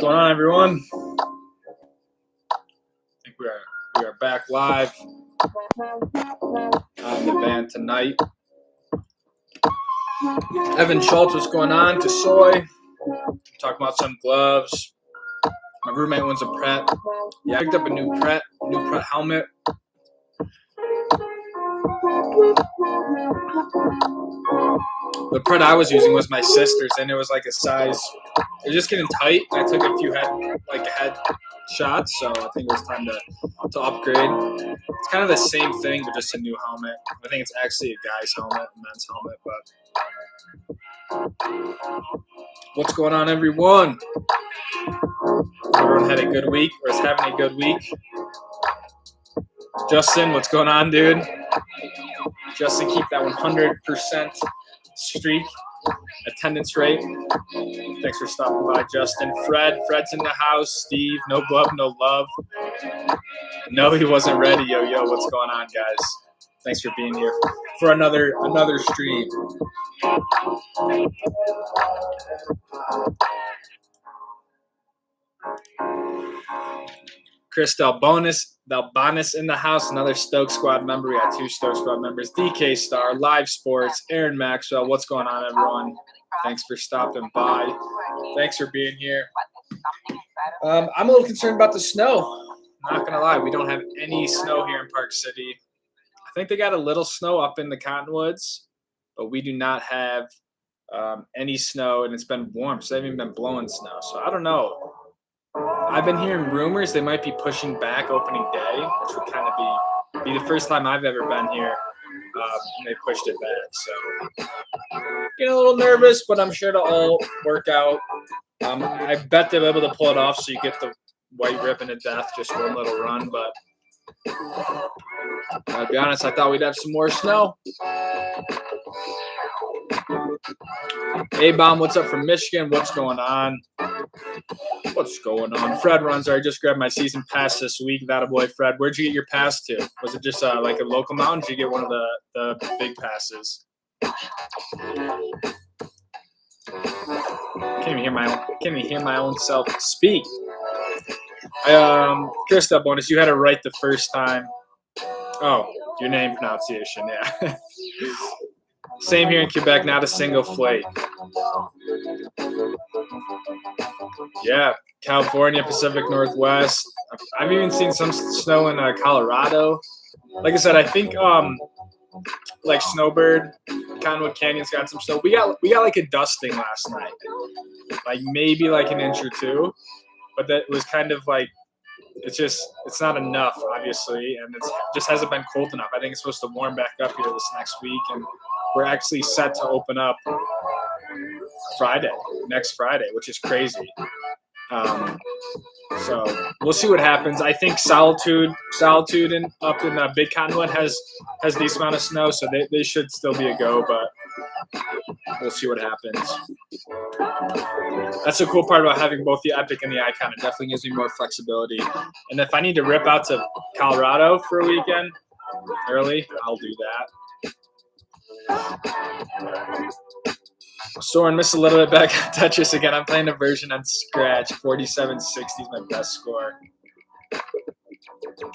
going on, everyone? I think we are back live on the van tonight. Evan Schultz, what's going on? To Soy, talking about some gloves. My roommate owns a Pret. Yeah, I picked up a new Pret helmet. The Pret I was using was my sister's, and it was like a size. It was just getting tight. I took a few head shots, so I think it was time to upgrade. It's kind of the same thing, but just a new helmet. I think it's actually a guy's helmet, a men's helmet. But what's going on, everyone? Everyone had a good week, or is having a good week. Justin, what's going on, dude? Justin, keep that 100% streak attendance rate. Thanks for stopping by, Justin. Fred's in the house. Steve, no glove, no love. No, he wasn't ready. Yo, what's going on, guys? Thanks for being here for another stream. Chris Dalbonis in the house, another Stoke Squad member. We got two Stoke Squad members. DK Star, Live Sports, Aaron Maxwell. What's going on, everyone? Thanks for stopping by. Thanks for being here. I'm a little concerned about the snow. Not going to lie. We don't have any snow here in Park City. I think they got a little snow up in the Cottonwoods, but we do not have any snow, and it's been warm, so they haven't even been blowing snow. So I don't know. I've been hearing rumors they might be pushing back opening day, which would kind of be the first time I've ever been here. And they pushed it back, so getting a little nervous, but I'm sure it'll all work out. I bet they'll be able to pull it off, so you get the white ribbon of death, just one little run. But I'll be honest, I thought we'd have some more snow. A-Bomb, what's up from Michigan? What's going on? What's going on? Fred runs. I just grabbed my season pass this week. That a boy, Fred. Where'd you get your pass to? Was it just like a local mountain? Did you get one of the big passes? Can't even hear my own self speak. Chris Bonus, you had it right the first time. Oh, your name pronunciation, yeah. Same here in Quebec, not a single flake. Yeah, California, Pacific Northwest. I've even seen some snow in Colorado. Like I said, I think like Snowbird, Cottonwood Canyon's got some snow. We got like a dusting last night, like maybe like an inch or two, but that was kind of like it's not enough, obviously, and it just hasn't been cold enough. I think it's supposed to warm back up here this next week, and we're actually set to open up next Friday, which is crazy. So we'll see what happens. I think Solitude up in Big Cottonwood has decent amount of snow, so they should still be a go, but we'll see what happens. That's the cool part about having both the Epic and the Icon. It definitely gives me more flexibility. And if I need to rip out to Colorado for a weekend early, I'll do that. Soren missed a little bit back on Tetris again. I'm playing a version on Scratch. 4760 is my best score.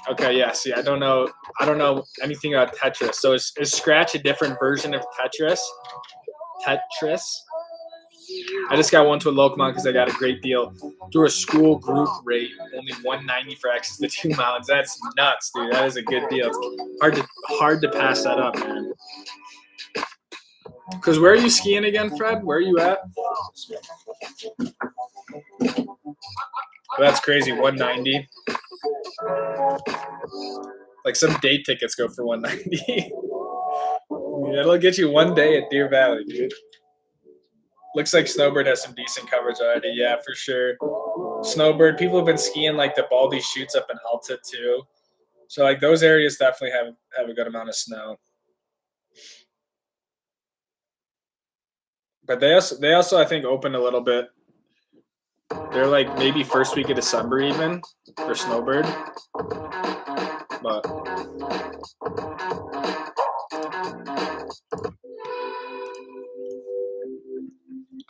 Okay, yeah. See, I don't know anything about Tetris. So is Scratch a different version of Tetris? I just got one to a local mount because I got a great deal through a school group rate. Only $190 for access to 2 mountains. That's nuts, dude. That is a good deal. It's hard to pass that up, man. Because where are you skiing again, Fred? Where are you at? Well, that's crazy. $190. Like some day tickets go for $190. Yeah, it'll get you one day at Deer Valley, dude. Looks like Snowbird has some decent coverage already. Yeah, for sure. Snowbird, people have been skiing like the Baldy Chutes up in Alta too. So like those areas definitely have a good amount of snow. But they also I think open a little bit. They're like maybe first week of December even for Snowbird. But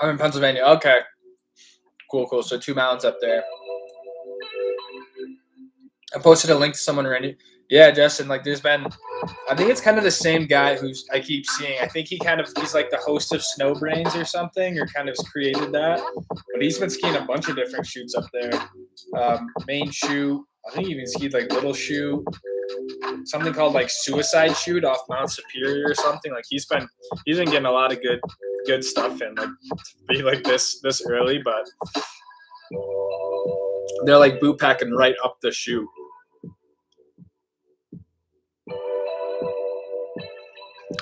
I'm in Pennsylvania. Okay. Cool. So 2 mountains up there. I posted a link to someone already. Yeah, Justin, like there's been, I think it's kind of the same guy who's I keep seeing. I think he's like the host of Snow Brains or something, or kind of has created that. But he's been skiing a bunch of different chutes up there. Main chute. I think he even skied like Little Chute, something called like Suicide Chute off Mount Superior or something. Like he's been getting a lot of good stuff in, like to be like this early, but they're like boot packing right up the chute.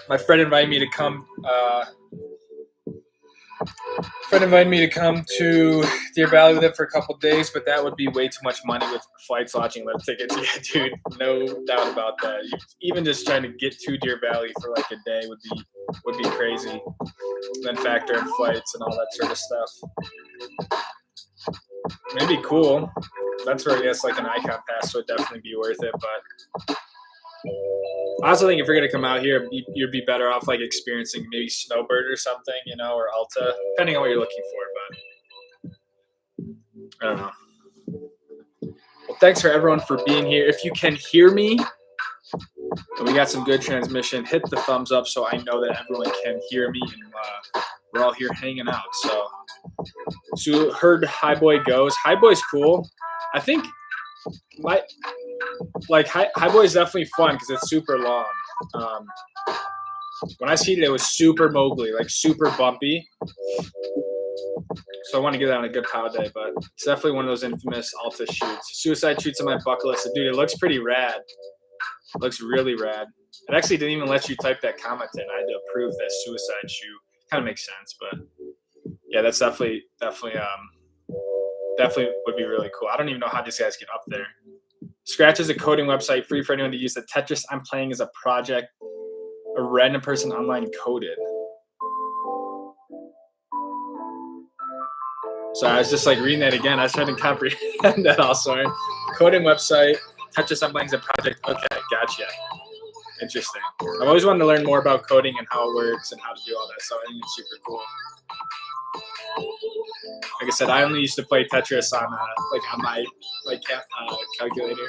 My friend invited me to come. To Deer Valley with him for a couple of days, but that would be way too much money with flights, lodging, lift tickets. Yeah, dude, no doubt about that. Even just trying to get to Deer Valley for like a day would be crazy. And then factor in flights and all that sort of stuff. Maybe cool. That's where I guess like an Icon Pass would definitely be worth it, but. I also think if you're going to come out here, you'd be better off like experiencing maybe Snowbird or something, you know, or Alta, depending on what you're looking for. But I don't know. Well, thanks for everyone for being here. If you can hear me, and we got some good transmission, hit the thumbs up so I know that everyone can hear me, and we're all here hanging out. So heard High Boy goes. High Boy's cool. I think High Boy is definitely fun because it's super long. When I skied it was super mogly, like super bumpy. So I want to get on a good pow day, but it's definitely one of those infamous Alta chutes. Suicide chutes on my bucket list. Dude, it looks pretty rad. It looks really rad. It actually didn't even let you type that comment in. I had to approve that suicide chute. Kind of makes sense, but yeah, that's definitely would be really cool. I don't even know how these guys get up there. Scratch is a coding website free for anyone to use. The Tetris I'm playing as a project. A random person online coded. So I was just like reading that again. I was trying to comprehend that all. Sorry. Coding website. Tetris I'm playing as a project. Okay, gotcha. Interesting. I've always wanted to learn more about coding and how it works and how to do all that. So I think it's super cool. Like I said, I only used to play Tetris on my calculator.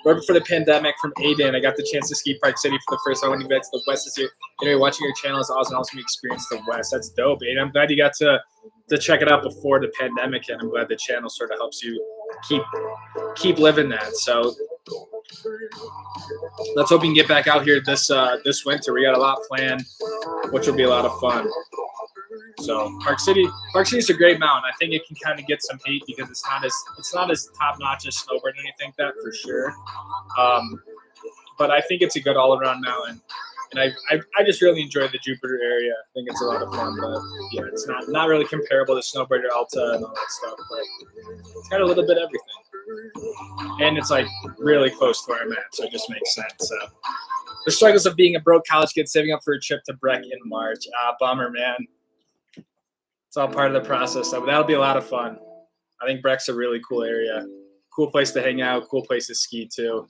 Right before the pandemic, from Aiden, I got the chance to ski Park City for the first time when you got to the West this year. Anyway, watching your channel is awesome. Also, me experience the West. That's dope, Aiden. I'm glad you got to check it out before the pandemic, and I'm glad the channel sort of helps you keep living that. So let's hope you can get back out here this winter. We got a lot planned, which will be a lot of fun. So Park City is a great mountain. I think it can kind of get some hate because it's not as top notch as Snowbird, and I think that for sure. But I think it's a good all around mountain, and I just really enjoy the Jupiter area. I think it's a lot of fun, but yeah, it's not really comparable to Snowbird or Alta and all that stuff. But it's got a little bit of everything, and it's like really close to where I'm at, so it just makes sense. So the struggles of being a broke college kid saving up for a trip to Breck in March. Bummer, man. It's all part of the process, but that'll be a lot of fun. I think Breck's a really cool area. Cool place to hang out, cool place to ski too.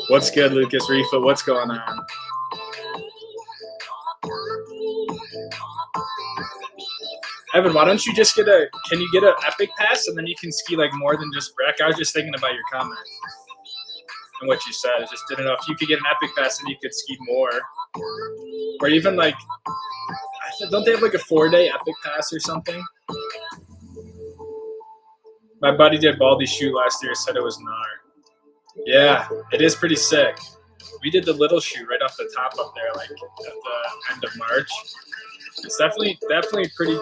What's good, Lucas Rifa? What's going on? Evan, why don't you just can you get an Epic Pass and then you can ski like more than just Breck? I was just thinking about your comment. And what you said, I just didn't know if you could get an Epic Pass and you could ski more, or even like, don't they have like a 4-day Epic Pass or something? My buddy did Baldy Chute last year. Said it was gnar. Yeah, it is pretty sick. We did the Little Chute right off the top up there, like at the end of March. It's definitely pretty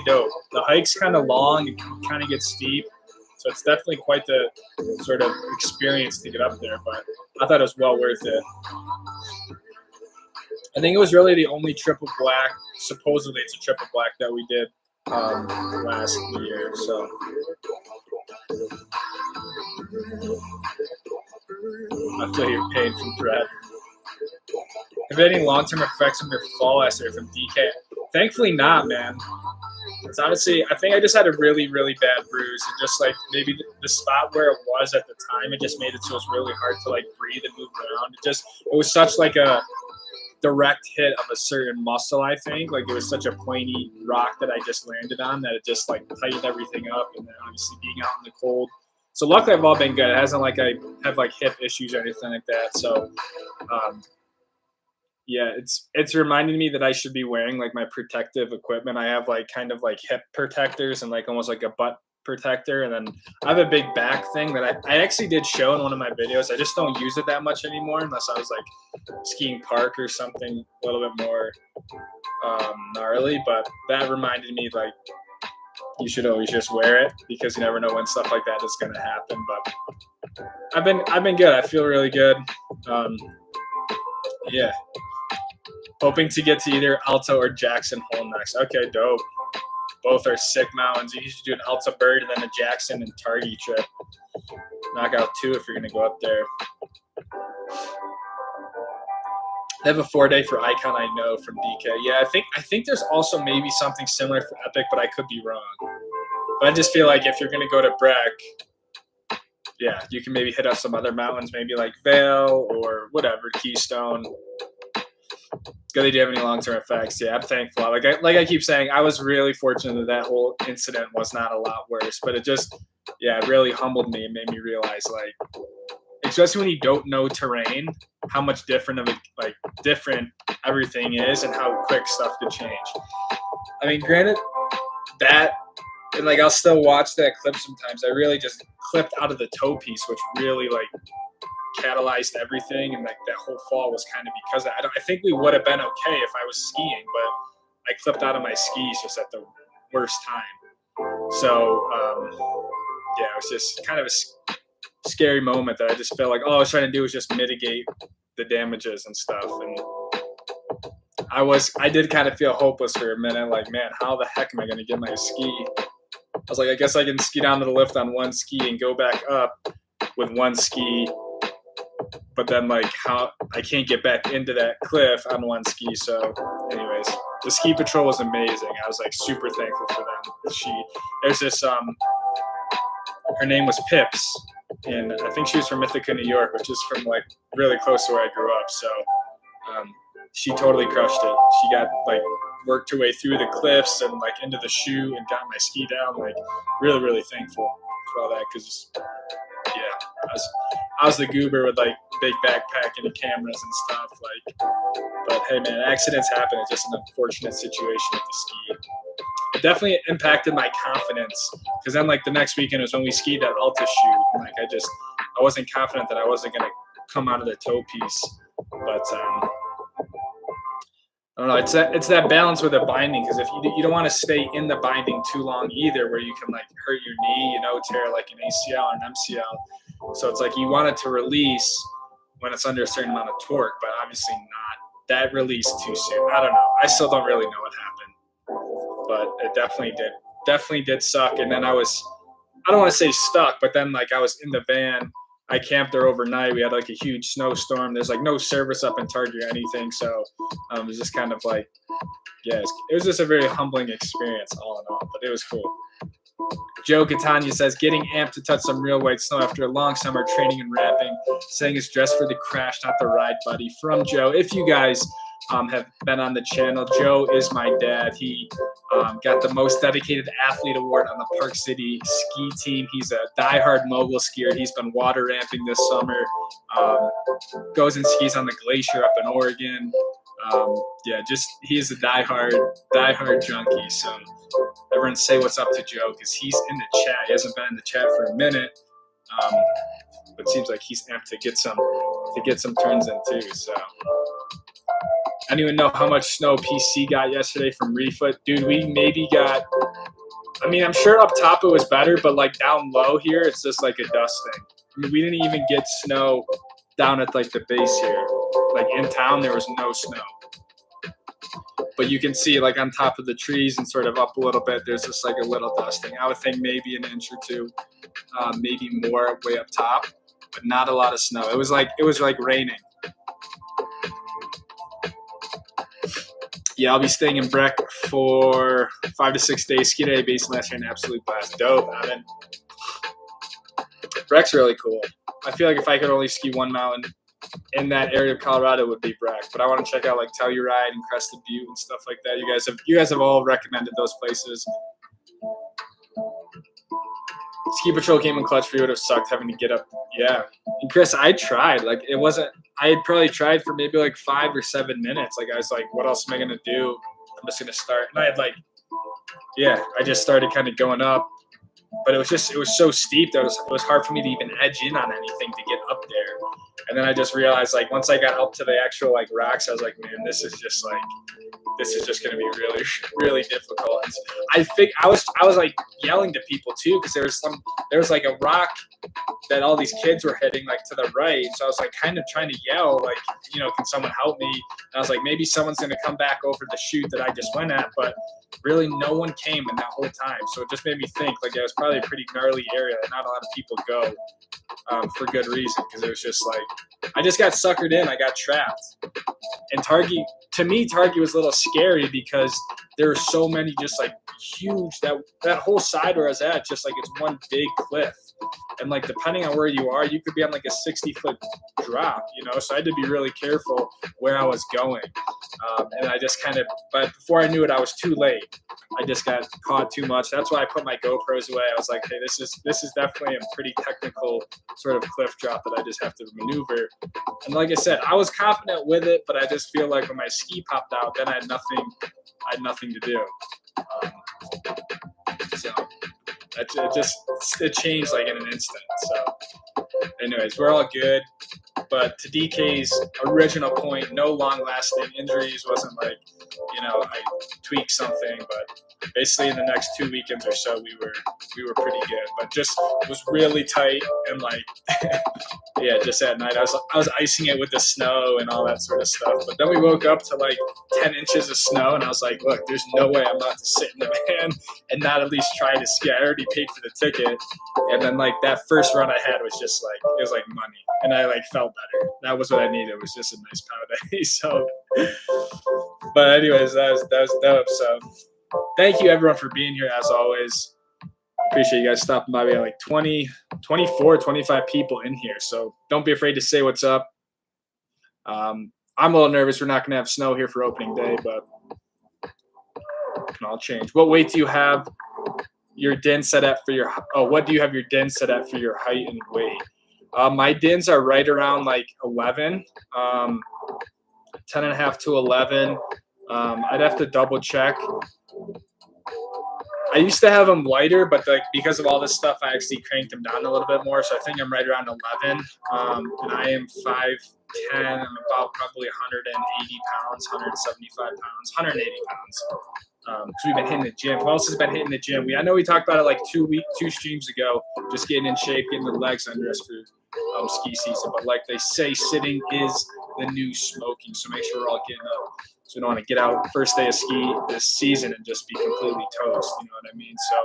dope. The hike's kind of long. It kind of gets steep. So it's definitely quite the sort of experience to get up there, but I thought it was well worth it. I think it was really the only triple black, supposedly it's a triple black that we did last year. So I feel your pain from Fred. Have you had any long-term effects from your fall last year from DK? Thankfully not, man. It's honestly, I think I just had a really, really bad bruise, and just like maybe the spot where it was at the time, it just made it so it was really hard to like breathe and move around. It was such like a direct hit of a certain muscle, I think. Like, it was such a pointy rock that I just landed on that it just, like, tightened everything up. And then obviously being out in the cold. So luckily I've all been good. It hasn't like I have like hip issues or anything like that. So yeah, it's reminding me that I should be wearing like my protective equipment. I have like kind of like hip protectors and like almost like a butt protector, and then I have a big back thing that I actually did show in one of my videos. I just don't use it that much anymore unless I was like skiing park or something a little bit more gnarly. But that reminded me like you should always just wear it because you never know when stuff like that is going to happen. But I've been good. I feel really good. Yeah. Hoping to get to either Alta or Jackson Hole next. Okay, dope. Both are sick mountains. You should do an Alta Bird and then a Jackson and Targhee trip. Knock out 2 if you're going to go up there. They have a 4-day for Icon, I know, from DK. Yeah, I think there's also maybe something similar for Epic, but I could be wrong. But I just feel like if you're going to go to Breck, yeah, you can maybe hit up some other mountains, maybe like Vale or whatever, Keystone. Good they do have any long-term effects. Yeah, I'm thankful. Like I keep saying, I was really fortunate that whole incident was not a lot worse. But it just, yeah, it really humbled me and made me realize, like, especially when you don't know terrain, how much different everything is and how quick stuff could change. I mean, granted, that, and like I'll still watch that clip sometimes. I really just clipped out of the toe piece, which really like catalyzed everything, and like that whole fall was kind of because of that. I think we would have been okay if I was skiing, but I clipped out of my skis just at the worst time. So yeah, it was just kind of a scary moment that I just felt like all I was trying to do was just mitigate the damages and stuff. And I did kind of feel hopeless for a minute, like, man, how the heck am I going to get my ski? I was like, I guess I can ski down to the lift on one ski and go back up with one ski. But then, like, how I can't get back into that cliff on one ski. So, anyways, the ski patrol was amazing. I was like super thankful for them. There's this her name was Pips, and I think she was from Ithaca, New York, which is from like really close to where I grew up. So, she totally crushed it. She got like worked her way through the cliffs and like into the shoe and got my ski down. Like, really, really thankful for all that because. Yeah, I was the goober with like big backpack and cameras and stuff. Like, but hey, man, accidents happen. It's just an unfortunate situation with the ski. It definitely impacted my confidence because then like the next weekend was when we skied that Alta shoot. And, like I wasn't confident that I wasn't gonna come out of the toe piece. But I don't know. It's that balance with the binding because if you don't want to stay in the binding too long either, where you can like hurt your knee, tear like an ACL or an MCL. So it's like you want it to release when it's under a certain amount of torque, but obviously not that release too soon. I don't know. I still don't really know what happened, but it definitely did suck. And then I don't want to say stuck, but then like I was in the van. I camped there overnight. We had like a huge snowstorm. There's like no service up in Targhee or anything. So it was just kind of like, yeah, it was just a very humbling experience all in all, but it was cool. Joe Catania says, getting amped to touch some real white snow after a long summer training and rapping, saying it's dressed for the crash, not the ride, buddy. From Joe. If you guys have been on the channel, Joe is my dad. He got the most dedicated athlete award on the Park City ski team. He's a diehard mogul skier. He's been water ramping this summer. Goes and skis on the glacier up in Oregon. Yeah, just he's a diehard junkie. So everyone say what's up to Joe because he's in the chat. He hasn't been in the chat for a minute, but it seems like he's amped to get some turns in too. So. I don't even know how much snow PC got yesterday from Refoot. Dude, we maybe got, I mean, I'm sure up top it was better, but like down low here, it's just like a dust thing. I mean, we didn't even get snow down at like the base here. Like in town, there was no snow. But you can see like on top of the trees and sort of up a little bit, there's just like a little dusting. I would think maybe an inch or two, maybe more way up top, but not a lot of snow. It was like raining. Yeah, I'll be staying in Breck for 5 to 6 days. Ski day based last year, an absolute blast. Dope, man. Breck's really cool. I feel like if I could only ski one mountain in that area of Colorado would be Breck. But I want to check out like Telluride and Crested Butte and stuff like that. You guys have all recommended those places. Ski Patrol came in clutch for you. Would have sucked having to get up. Yeah. And Chris, I tried. Like it wasn't. I had probably tried for maybe like 5 or 7 minutes. Like I was like, what else am I gonna do? I'm just gonna start. And I had like, yeah, I just started kind of going up. But it was so steep that it was hard for me to even edge in on anything to get up there. And then I just realized, like, once I got up to the actual like rocks, I was like, man, this is just going to be really, really difficult. And I think I was like yelling to people too, because there was like a rock that all these kids were hitting like to the right. So I was like kind of trying to yell, like, you know, can someone help me? And I was like, maybe someone's going to come back over the chute that I just went at, but really no one came in that whole time. So it just made me think like it was probably a pretty gnarly area that not a lot of people go for good reason, because it was just like I just got suckered in. I got trapped. And Targhee, to me, Targhee was a little scary because there were so many just like huge, that whole side where I was at, just like it's one big cliff. And like depending on where you are, you could be on like a 60-foot drop, you know? So I had to be really careful where I was going. And I just but before I knew it, I was too late. I just got caught too much. That's why I put my GoPros away. I was like, hey, this is definitely a pretty technical sort of cliff drop that I just have to maneuver. And like I said, I was confident with it, but I just feel like when my ski popped out, then I had nothing to do. So it changed like in an instant. So anyways, we're all good. But to DK's original point, no long-lasting injuries. Wasn't like, you know, I tweaked something, but basically in the next 2 weekends or so, we were pretty good. But just was really tight and like, yeah, just at night I was icing it with the snow and all that sort of stuff. But then we woke up to like 10 inches of snow, and I was like, look, there's no way I'm about to sit in the van and not at least try to ski. I already paid for the ticket, and then like that first run I had was just like it was like money, and I like felt better. That was what I needed. It was just a nice power day. So, but anyways, that was dope. So, thank you everyone for being here as always. Appreciate you guys stopping by. We had like 24, 25 people in here. So don't be afraid to say what's up. I'm a little nervous. We're not going to have snow here for opening day, but it can all change. What weight do you have your din set at for your what do you have your din set at for your height and weight? My dins are right around like 11, 10 and a half to 11. I'd have to double check. I used to have them lighter, but like because of all this stuff, I actually cranked them down a little bit more. So I think I'm right around 11. And I am 5'10". I'm about probably 180 pounds, 175 pounds, 180 pounds. So we've been hitting the gym. Who else has been hitting the gym? I know we talked about it like 2 streams ago, just getting in shape, getting the legs under us for ski season. But like they say, sitting is the new smoking. So make sure we're all getting up. So we don't want to get out first day of ski this season and just be completely toast. You know what I mean? So,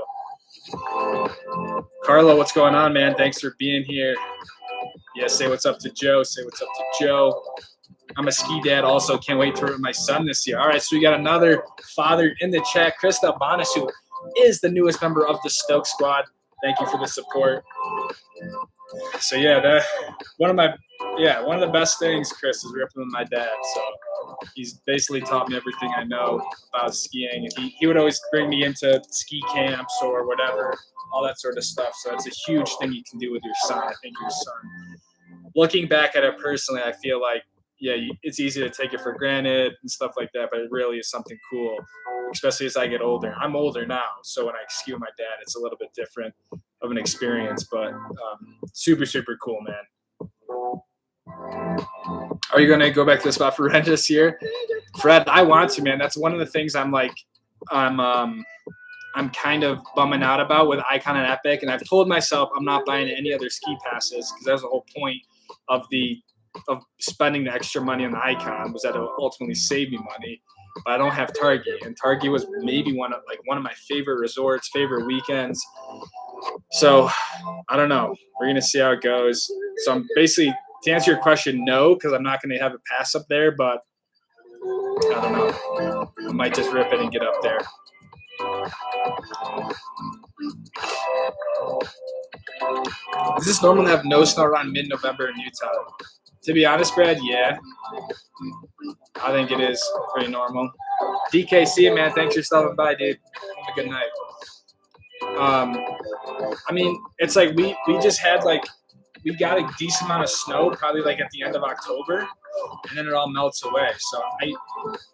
Carlo, what's going on, man? Thanks for being here. Yeah, say what's up to Joe. Say what's up to Joe. I'm a ski dad also. Can't wait to run my son this year. All right, so we got another father in the chat, Chris Delbonis, who is the newest member of the Stoke Squad. Thank you for the support. So yeah, one of the best things, Chris, is ripping with my dad. So he's basically taught me everything I know about skiing, and he would always bring me into ski camps or whatever, all that sort of stuff. So it's a huge thing you can do with your son. I think your son, looking back at it personally, I feel like, yeah, it's easy to take it for granted and stuff like that, but it really is something cool, especially as I get older. I'm older now, so when I ski with my dad, it's a little bit different of an experience, but super, super cool, man. Are you going to go back to the spot for rent this year? Fred, I want to, man. That's one of the things I'm kind of bumming out about with Icon and Epic, and I've told myself I'm not buying any other ski passes because that was the whole point of spending the extra money on the Icon, was that it would ultimately save me money. But I don't have Targhee, and Targhee was maybe one of my favorite resorts, favorite weekends. So I don't know. We're gonna see how it goes. So I'm basically, to answer your question, no, because I'm not gonna have a pass up there. But I don't know. I might just rip it and get up there. Does this normally have no snow around mid-November in Utah? To be honest, Brad, yeah. I think it is pretty normal. DKC, man, thanks for stopping by, dude. Have a good night. I mean, it's like we just had like we got a decent amount of snow probably like at the end of October, and then it all melts away. So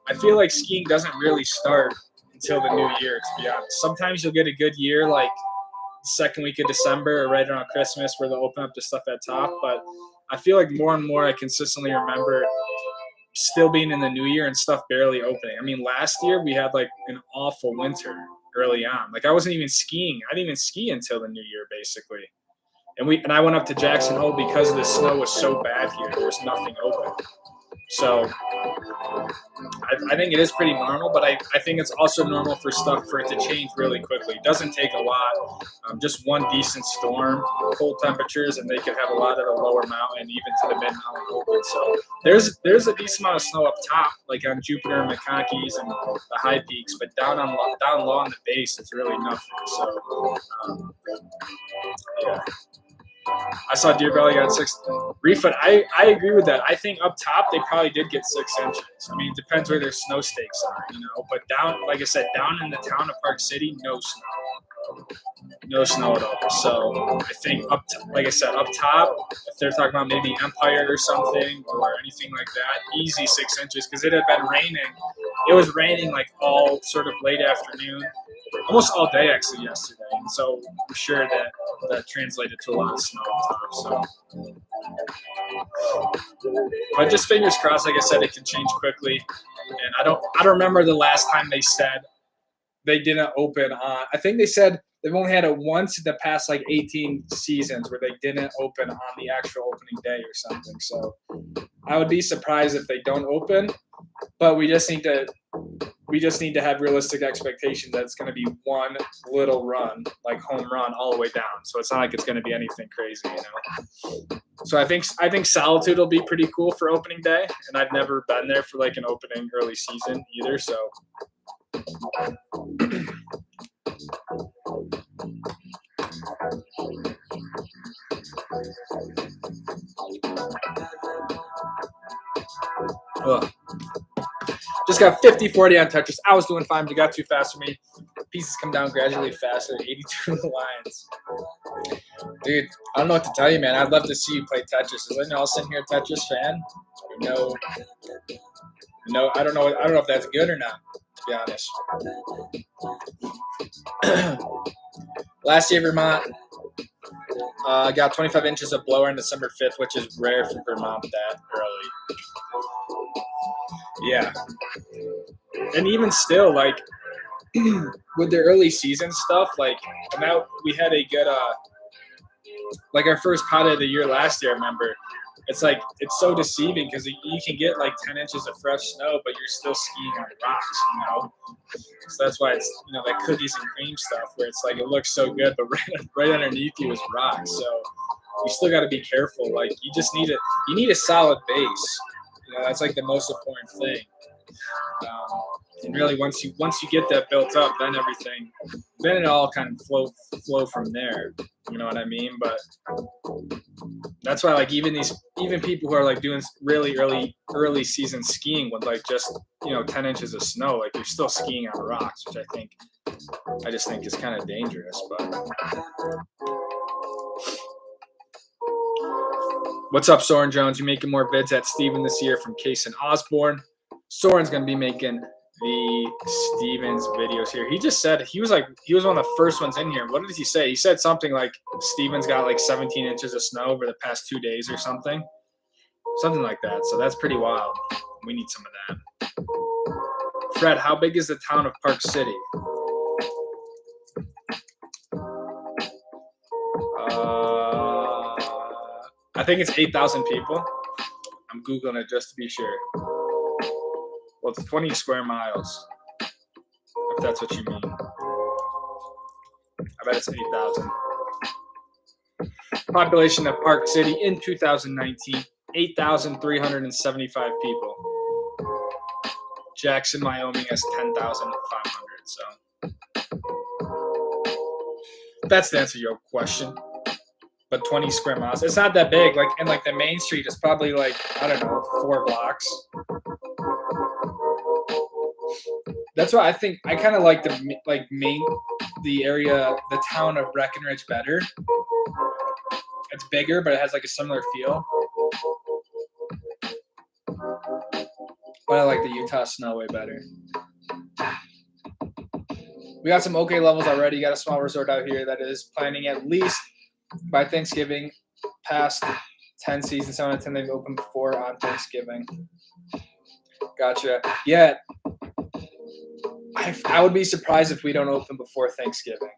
I feel like skiing doesn't really start until the new year, to be honest. Sometimes you'll get a good year like the second week of December or right around Christmas where they'll open up the stuff at top, but I feel like more and more I consistently remember still being in the new year and stuff barely opening. I mean, last year we had like an awful winter early on. Like I wasn't even skiing. I didn't even ski until the new year basically. And I went up to Jackson Hole because the snow was so bad here. There was nothing open. So I think it is pretty normal, but I think it's also normal for it to change really quickly. It doesn't take a lot. Just one decent storm, cold temperatures, and they could have a lot of the lower mountain, even to the mid-mountain open. So there's a decent amount of snow up top, like on Jupiter and McConkeys and the high peaks, but down low on the base, it's really nothing. So yeah. I saw Deer Valley got 6. Refoot, I agree with that. I think up top they probably did get 6 inches. I mean, it depends where their snow stakes are, But down, like I said, down in the town of Park City, no snow. No snow at all. So I think like I said, up top, if they're talking about maybe Empire or something or anything like that, easy 6 inches because it had been raining. It was raining like all sort of late afternoon, almost all day actually yesterday. And so I'm sure that translated to a lot of snow up top. So, but just fingers crossed. Like I said, it can change quickly. And I don't remember the last time they said they didn't open on. I think they said they've only had it once in the past like 18 seasons where they didn't open on the actual opening day or something. So I would be surprised if they don't open. But we just need to have realistic expectations that it's going to be one little run, like home run, all the way down. So it's not like it's going to be anything crazy, So I think Solitude will be pretty cool for opening day, and I've never been there for like an opening early season either. So. Ugh. Just got 50-40 on touches. I was doing fine, but it got too fast for me. Pieces come down gradually faster. 82 lines. Dude, I don't know what to tell you, man. I'd love to see you play Tetris. Is anyone else in here a Tetris fan? No, I don't know if that's good or not, to be honest. Last year, Vermont got 25 inches of blower on December 5th, which is rare for Vermont that early. Yeah. And even still, like, with the early season stuff, like, now we had a good, like, our first pot of the year last year, I remember. It's like, it's so deceiving because you can get like 10 inches of fresh snow, but you're still skiing on rocks, So that's why it's, like cookies and cream stuff where it's like, it looks so good, but right underneath you is rocks. So you still got to be careful. Like, you need a solid base. That's like the most important thing. And really, once you get that built up, then it all kind of flow from there. You know what I mean? But that's why, like, even people who are like doing really early season skiing with like just 10 inches of snow, like you're still skiing on rocks, which I just think is kind of dangerous. But what's up, Soren Jones? You making more vids at Steven this year from Case and Osborne? Soren's gonna be making the Stevens videos here. He just said he was one of the first ones in here. What did he say? He said something like Stevens got like 17 inches of snow over the past 2 days or something like that. So that's pretty wild. We need some of that. Fred, how big is the town of Park City? I think it's 8,000 people. I'm Googling it just to be sure. Well, it's 20 square miles, if that's what you mean. I bet it's 8,000. Population of Park City in 2019, 8,375 people. Jackson, Wyoming has 10,500. So that's the answer to your question. but 20 square miles. It's not that big. Like, and like the main street is probably like, I don't know, 4 blocks. That's why I think I kind of like the area, the town of Breckenridge better. It's bigger, but it has like a similar feel. But I like the Utah snow way better. We got some okay levels already. Got a small resort out here that is planning at least by Thanksgiving. Past 10 seasons, 7 out of 10 they've opened before on Thanksgiving. Gotcha. Yeah. I would be surprised if we don't open before Thanksgiving.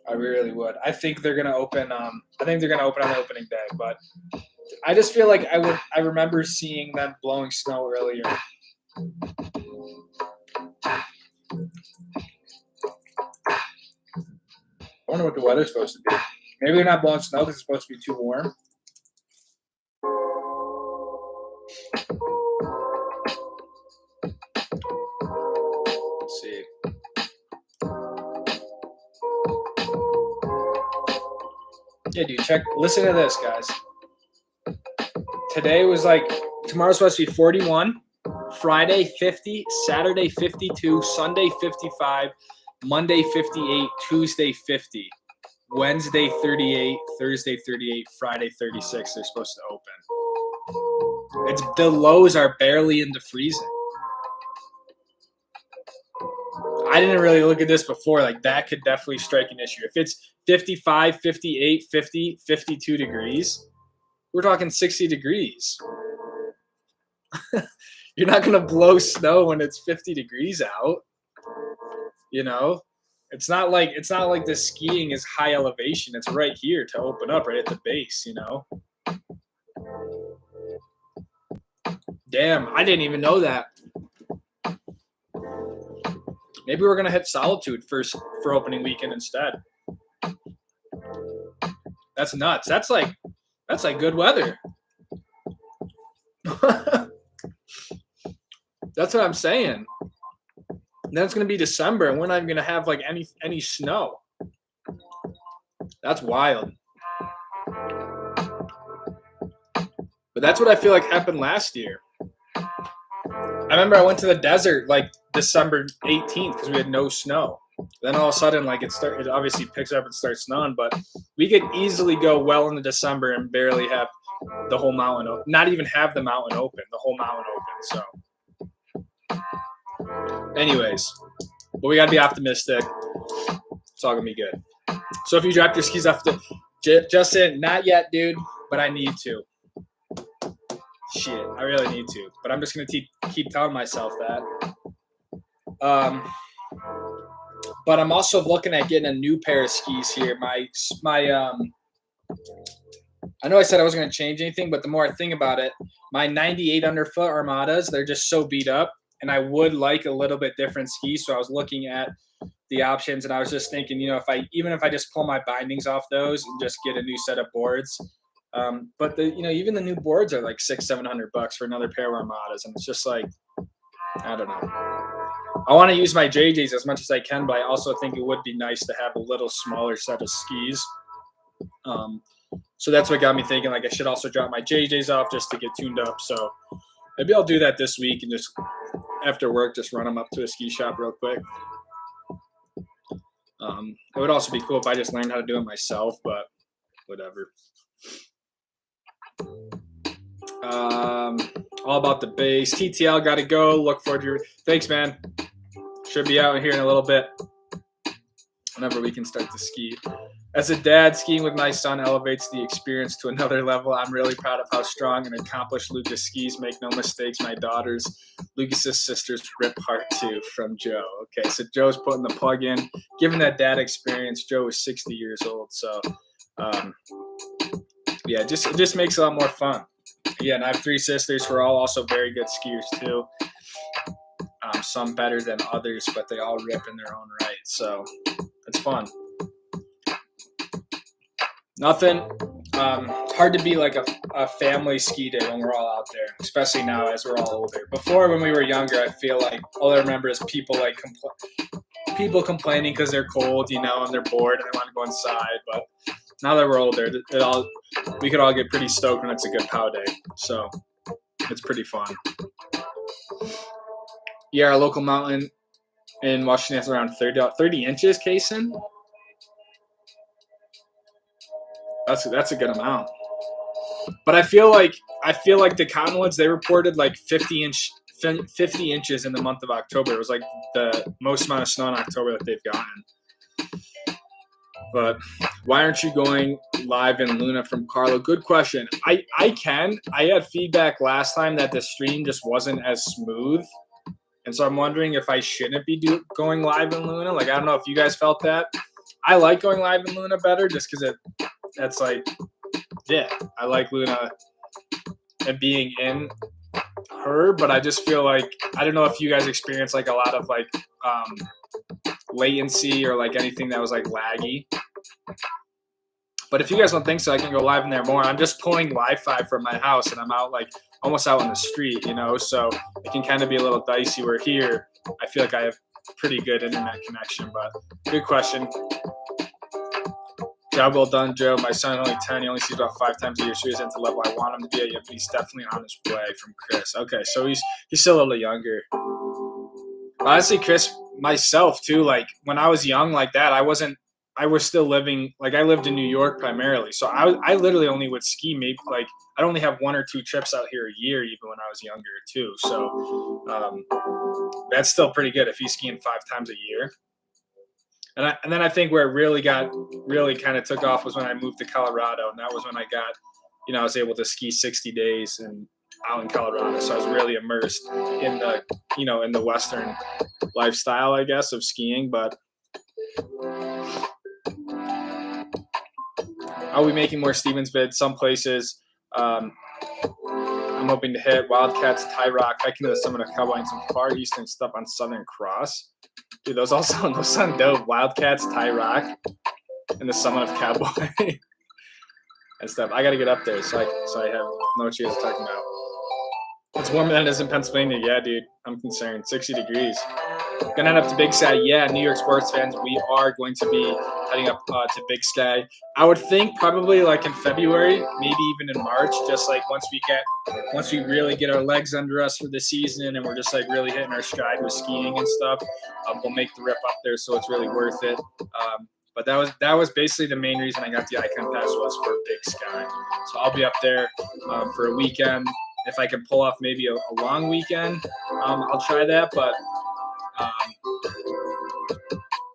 I really would. I think they're gonna open. I think they're gonna open on the opening day, but I just feel like I remember seeing them blowing snow earlier. I wonder what the weather's supposed to be. Maybe they're not blowing snow because it's supposed to be too warm. Let's see. Yeah, dude, listen to this, guys. Today was like, tomorrow's supposed to be 41, Friday 50, Saturday 52, Sunday 55, Monday 58, Tuesday 50, Wednesday 38, Thursday 38, Friday 36. They're supposed to open. The lows are barely into freezing. I didn't really look at this before. Like, that could definitely strike an issue. If it's 55, 58, 50, 52 degrees, we're talking 60 degrees. You're not going to blow snow when it's 50 degrees out. You know, it's not like the skiing is high elevation. It's right here to open up, right at the base, you know. Damn, I didn't even know that. Maybe we're going to hit Solitude first for opening weekend instead. That's nuts. That's like good weather. That's what I'm saying. And then it's going to be December, and we're not even going to have like any snow. That's wild. But that's what I feel like happened last year. I remember I went to the desert like December 18th because we had no snow. Then all of a sudden, like it obviously picks up and starts snowing, but we could easily go well into December and barely have the whole mountain open. Not even have the mountain open, the whole mountain open. So anyways, but we got to be optimistic. It's all going to be good. So if you dropped your skis off Justin, not yet, dude, but I need to. Shit, I really need to. But I'm just going to keep telling myself that. But I'm also looking at getting a new pair of skis here. I know I said I wasn't going to change anything, but the more I think about it, my 98 underfoot Armadas, they're just so beat up, and I would like a little bit different skis. So I was looking at the options, and I was just thinking, you know, even if I just pull my bindings off those and just get a new set of boards. But even the new boards are like $600-700 for another pair of Armadas, and it's just like, I don't know. I want to use my JJs as much as I can, but I also think it would be nice to have a little smaller set of skis. So that's what got me thinking, like, I should also drop my JJs off just to get tuned up. So maybe I'll do that this week and just after work, just run them up to a ski shop real quick. It would also be cool if I just learned how to do it myself, but whatever. All about the base. TTL got to go. Look forward to your. Thanks, man. Should be out here in a little bit. Whenever we can start to ski. As a dad, skiing with my son elevates the experience to another level. I'm really proud of how strong and accomplished Lucas skis. Make no mistakes, my daughters. Lucas's sisters rip hard too, from Joe. Okay, so Joe's putting the plug in. Given that dad experience, Joe is 60 years old. So, yeah, it just makes it a lot more fun. Yeah, and I have 3 sisters who are all also very good skiers too. Some better than others, but they all rip in their own right. So it's fun. Nothing. Hard to be like a family ski day when we're all out there, especially now as we're all older. Before, when we were younger, I feel like all I remember is people like people complaining because they're cold, you know, and they're bored and they want to go inside. But now that we're older, we could all get pretty stoked when it's a good POW day. So it's pretty fun. Yeah, our local mountain in Washington is around 30 inches, Kason. That's a good amount. But I feel like the Cottonwoods, they reported like 50 inches in the month of October. It was like the most amount of snow in October that they've gotten. But why aren't you going live in Luna from Carlo? Good question. I can. I had feedback last time that the stream just wasn't as smooth. And so I'm wondering if I shouldn't be going live in Luna. Like, I don't know if you guys felt that. I like going live in Luna better just because that's like, yeah, I like Luna and being in her, but I just feel like, I don't know if you guys experience like a lot of like latency or like anything that was like laggy. But if you guys don't think so, I can go live in there more. I'm just pulling Wi-Fi from my house and I'm out like almost out on the street, you know, so it can kind of be a little dicey. Where here, I feel like I have pretty good internet connection. But good question. Job well done, Joe. My son, only 10. He only sees about 5 times a year, so he's into the level I want him to be. But he's definitely on his way. From Chris. Okay, so he's still a little younger. Honestly, Chris, myself too. Like when I was young, like that, I was still living. Like I lived in New York primarily, so I literally only would ski maybe like I'd only have 1 or 2 trips out here a year, even when I was younger too. So that's still pretty good if he's skiing 5 times a year. And then I think where it really kind of took off was when I moved to Colorado, and that was when I got, I was able to ski 60 days and out in Colorado. So I was really immersed in the Western lifestyle, I guess, of skiing. But I'll be making more Stevens vids. Some places I'm hoping to hit Wildcats, Tie Rock, hiking to the summit of Cowboy, and some far eastern stuff on Southern Cross. Dude, those sound dope. Wildcats, Tie Rock, and the summit of Cowboy and stuff. I got to get up there so I have no what you guys are talking about. It's warmer than it is in Pennsylvania. Yeah, dude, I'm concerned. 60 degrees. Gonna head up to Big Sky. Yeah, New York sports fans, we are going to be heading up to Big Sky. I would think probably like in February, maybe even in March, just like once we really get our legs under us for the season and we're just like really hitting our stride with skiing and stuff, we'll make the rip up there, so it's really worth it. But that was basically the main reason I got the Icon Pass, was for Big Sky. So I'll be up there for a weekend. If I can pull off maybe a long weekend, I'll try that. But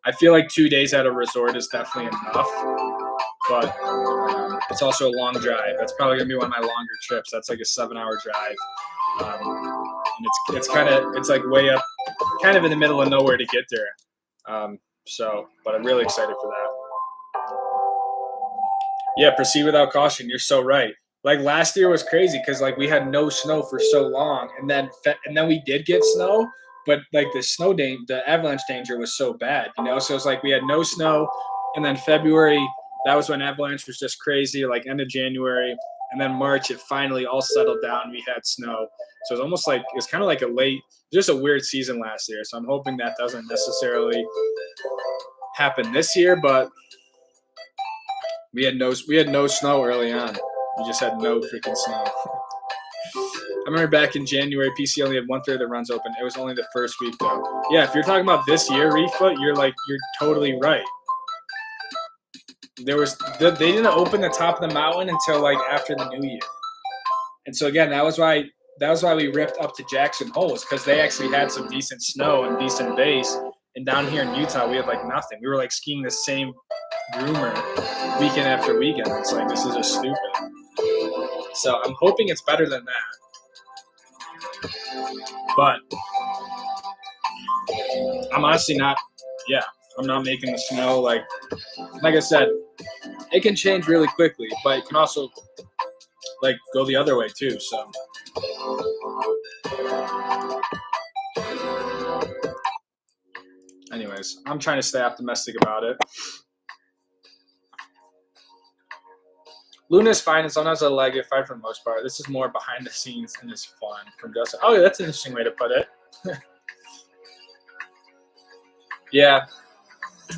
I feel like 2 days at a resort is definitely enough. But it's also a long drive. That's probably gonna be one of my longer trips. That's like a 7-hour drive, and it's like way up, kind of in the middle of nowhere to get there. But I'm really excited for that. Yeah, proceed without caution. You're so right. Like last year was crazy because like we had no snow for so long, and then we did get snow, but like the avalanche danger was so bad, So it's like we had no snow, and then February, that was when avalanche was just crazy, like end of January, and then March it finally all settled down. We had snow, so it was kind of like just a weird season last year. So I'm hoping that doesn't necessarily happen this year, but we had no snow early on. We just had no freaking snow. I remember back in January, PC only had 1/3 of the runs open. It was only the first week though. Yeah, if you're talking about this year, Refoot, you're totally right. They didn't open the top of the mountain until like after the new year. And so again, that was why we ripped up to Jackson Holes, because they actually had some decent snow and decent base. And down here in Utah, we had like nothing. We were like skiing the same groomer weekend after weekend. It's like, this is just stupid. So I'm hoping it's better than that. But I'm honestly not, I'm not making the snow. Like I said, it can change really quickly, but it can also like go the other way too. So anyways, I'm trying to stay optimistic about it. Luna's fine, and sometimes I like it fine for the most part. This is more behind the scenes and it's fun from Justin. Oh, yeah, that's an interesting way to put it. Yeah,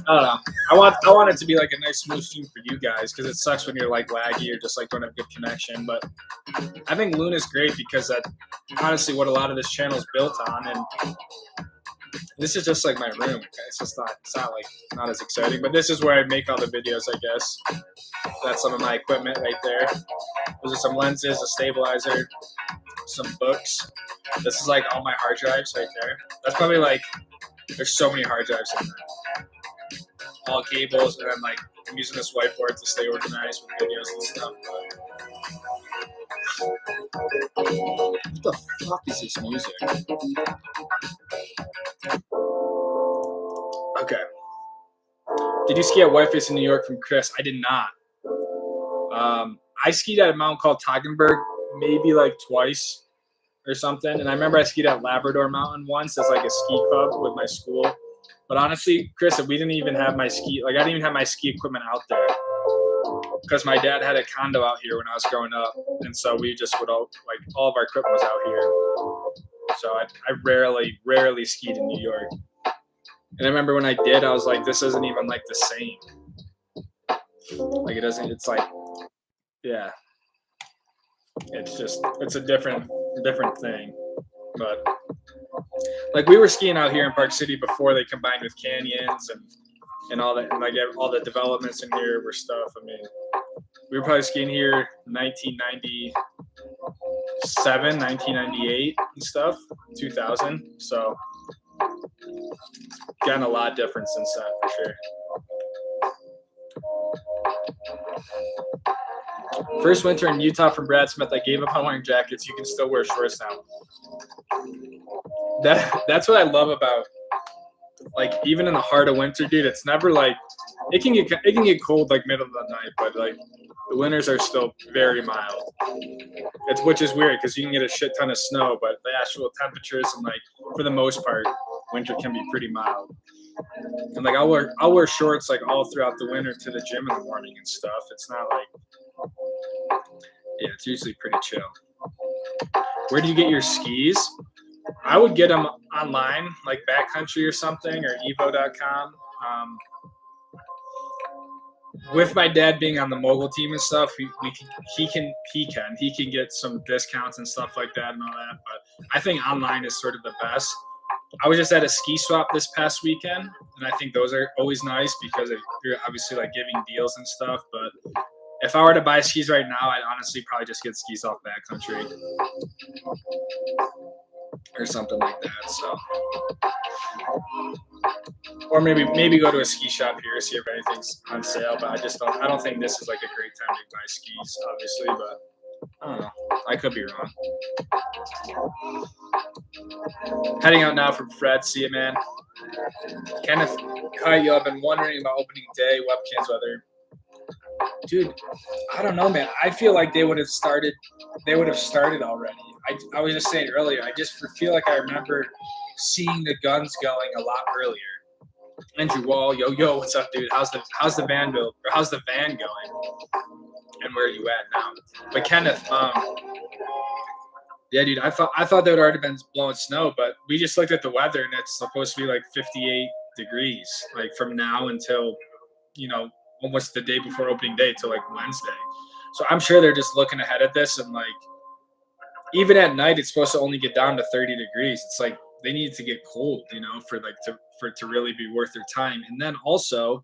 I don't know. I want it to be like a nice smooth stream for you guys because it sucks when you're like laggy or just like don't have good connection. But I think Luna's great because that's honestly what a lot of this channel is built on, and this is just like my room. Okay? It's not like not as exciting, but this is where I make all the videos, I guess. That's some of my equipment right there. Those are some lenses, a stabilizer, some books. This is like all my hard drives right there. That's probably like, there's so many hard drives in there. All cables, and then like I'm using this whiteboard to stay organized with videos and stuff. What the fuck is this music? Okay. Did you ski at Whiteface in New York from Chris? I did not. I skied at a mountain called Toggenburg maybe like twice or something. And I remember I skied at Labrador Mountain once as like a ski club with my school. But honestly, Chris, we didn't even have my ski, like I didn't even have my ski equipment out there because my dad had a condo out here when I was growing up. And so we just would all of our equipment was out here. So I rarely skied in New York. And I remember when I did, I was like, this isn't even like the same. Like it doesn't, it's like, yeah, it's a different thing. But like we were skiing out here in Park City before they combined with canyons and all that, and like all the developments in here were stuff. I mean, we were probably skiing here 1997, 1998 and stuff, 2000. So gotten a lot different since then for sure. First winter in Utah from Brad Smith. I gave up on wearing jackets. You can still wear shorts now. That's what I love about, like, even in the heart of winter, dude. It's never like it can get cold like middle of the night, but like the winters are still very mild. Which is weird because you can get a shit ton of snow, but the actual temperatures and like for the most part, winter can be pretty mild. And like I'll wear shorts like all throughout the winter to the gym in the morning and stuff. It's not like, yeah, it's usually pretty chill. Where do you get your skis? I would get them online, like Backcountry or something, or evo.com. With my dad being on the mogul team and stuff, he can get some discounts and stuff like that and all that. But I think online is sort of the best. I was just at a ski swap this past weekend, and I think those are always nice because you're obviously like giving deals and stuff. But if I were to buy skis right now, I'd honestly probably just get skis off Backcountry or something like that. So, or maybe go to a ski shop here, see if anything's on sale. But I don't think this is like a great time to buy skis, obviously. But I don't know. I could be wrong. Heading out now from Fred. See you, man. Kenneth Caillou, I've been wondering about opening day, webcams, whether. Dude, I don't know, man. I feel like they would have started already. I was just saying earlier, I just feel like I remember seeing the guns going a lot earlier. Andrew Wall, yo, what's up, dude? How's the van build? Or how's the van going? And where are you at now? But Kenneth, yeah, dude, I thought they would already been blowing snow, but we just looked at the weather and it's supposed to be like 58 degrees, like from now until, almost the day before opening day till like Wednesday. So I'm sure they're just looking ahead at this and like, even at night, it's supposed to only get down to 30 degrees. It's like they need to get cold, for it to really be worth their time. And then also,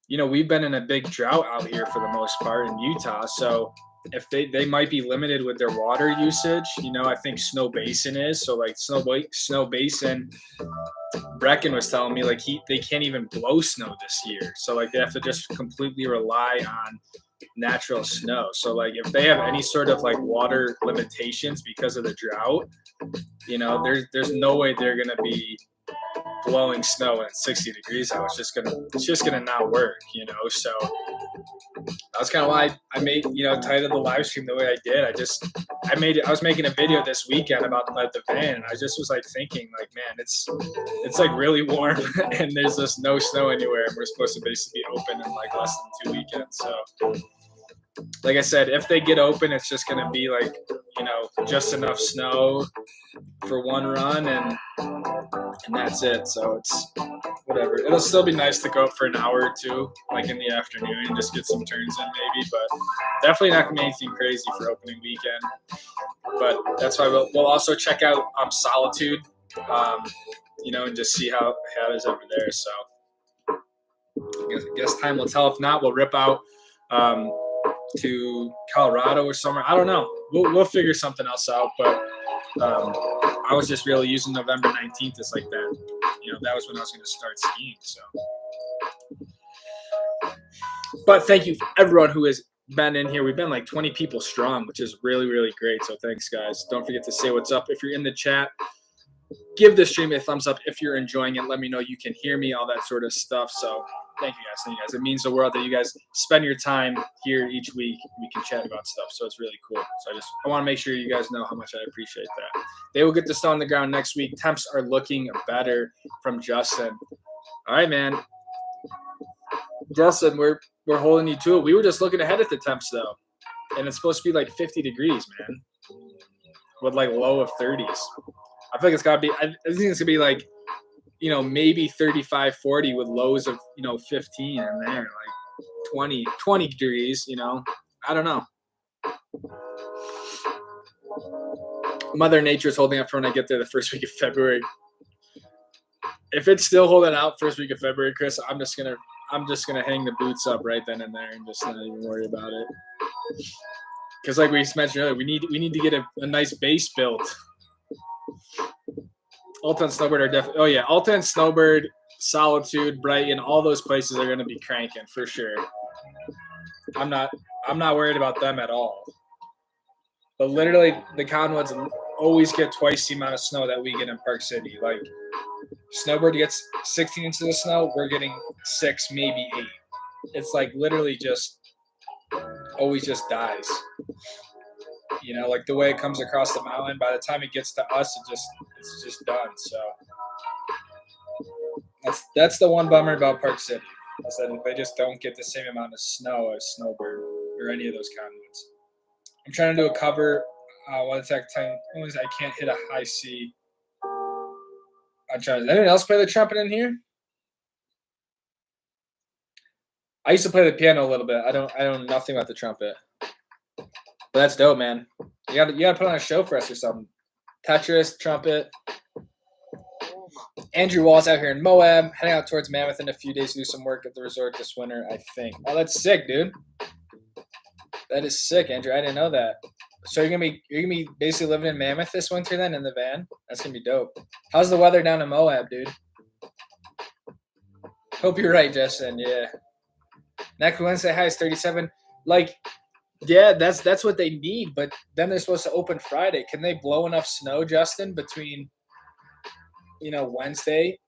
we've been in a big drought out here for the most part in Utah. So if they might be limited with their water usage, I think Snow Basin is. So like Snow Basin, Brecken was telling me like they can't even blow snow this year. So like they have to just completely rely on natural snow. So like if they have any sort of like water limitations because of the drought, there's no way they're gonna be blowing snow when it's 60 degrees out. It's just gonna not work, So that's kind of why I made, titled the live stream the way I did. I was making a video this weekend about the van, and I just was like thinking like, man, it's like really warm and there's just no snow anywhere, and we're supposed to basically be open in like less than 2 weekends. So like I said, if they get open, it's just going to be like, just enough snow for one run, and that's it. So it's whatever. It'll still be nice to go up for an hour or two, like in the afternoon, and just get some turns in maybe, but definitely not going to be anything crazy for opening weekend. But that's why we'll also check out Solitude, and just see how it is over there. So I guess time will tell. If not, we'll rip out to Colorado or somewhere. I don't know. We'll figure something else out. But I was just really using November 19th as like that. That was when I was going to start skiing. So, but thank you for everyone who has been in here. We've been like 20 people strong, which is really, really great. So thanks, guys. Don't forget to say what's up. If you're in the chat, give the stream a thumbs up if you're enjoying it. Let me know you can hear me, all that sort of stuff. So thank you guys. It means the world that you guys spend your time here each week. We can chat about stuff. So it's really cool. So I want to make sure you guys know how much I appreciate that. They will get the snow on the ground next week. Temps are looking better from Justin. All right, man. Justin, we're holding you to it. We were just looking ahead at the temps though. And it's supposed to be like 50 degrees, man. With like low of 30s. I feel like it's got to be, I think it's going to be like, maybe 35, 40 with lows of, 15 in there, like 20 degrees, I don't know. Mother Nature is holding up for when I get there the first week of February. If it's still holding out first week of February, Chris, I'm just going to hang the boots up right then and there and just not even worry about it. Because like we mentioned earlier, we need to get a nice base built. Alta and Snowbird are definitely. Oh yeah, Alta and Snowbird, Solitude, Brighton, all those places are going to be cranking for sure. I'm not worried about them at all. But literally, the Conwoods always get twice the amount of snow that we get in Park City. Like Snowbird gets 16 inches of snow, we're getting 6, maybe 8. It's like literally just always just dies. Like the way it comes across the mountain, by the time it gets to us, it's just done. So that's the one bummer about Park City, is that they just don't get the same amount of snow as Snowbird or any of those Conwoods. I'm trying to do a cover. One attack time. Only I can't hit a high C. I'm trying. Does anyone else play the trumpet in here? I used to play the piano a little bit. I don't know nothing about the trumpet. But that's dope, man. You gotta put on a show for us or something. Tetris, trumpet. Andrew Wall's out here in Moab, heading out towards Mammoth in a few days to do some work at the resort this winter, I think. Oh, that's sick, dude. That is sick, Andrew. I didn't know that. So you're gonna be basically living in Mammoth this winter then in the van? That's gonna be dope. How's the weather down in Moab, dude? Hope you're right, Justin. Yeah. Next Wednesday high is 37. Like, yeah, that's what they need, but then they're supposed to open Friday. Can they blow enough snow, Justin, between Wednesday?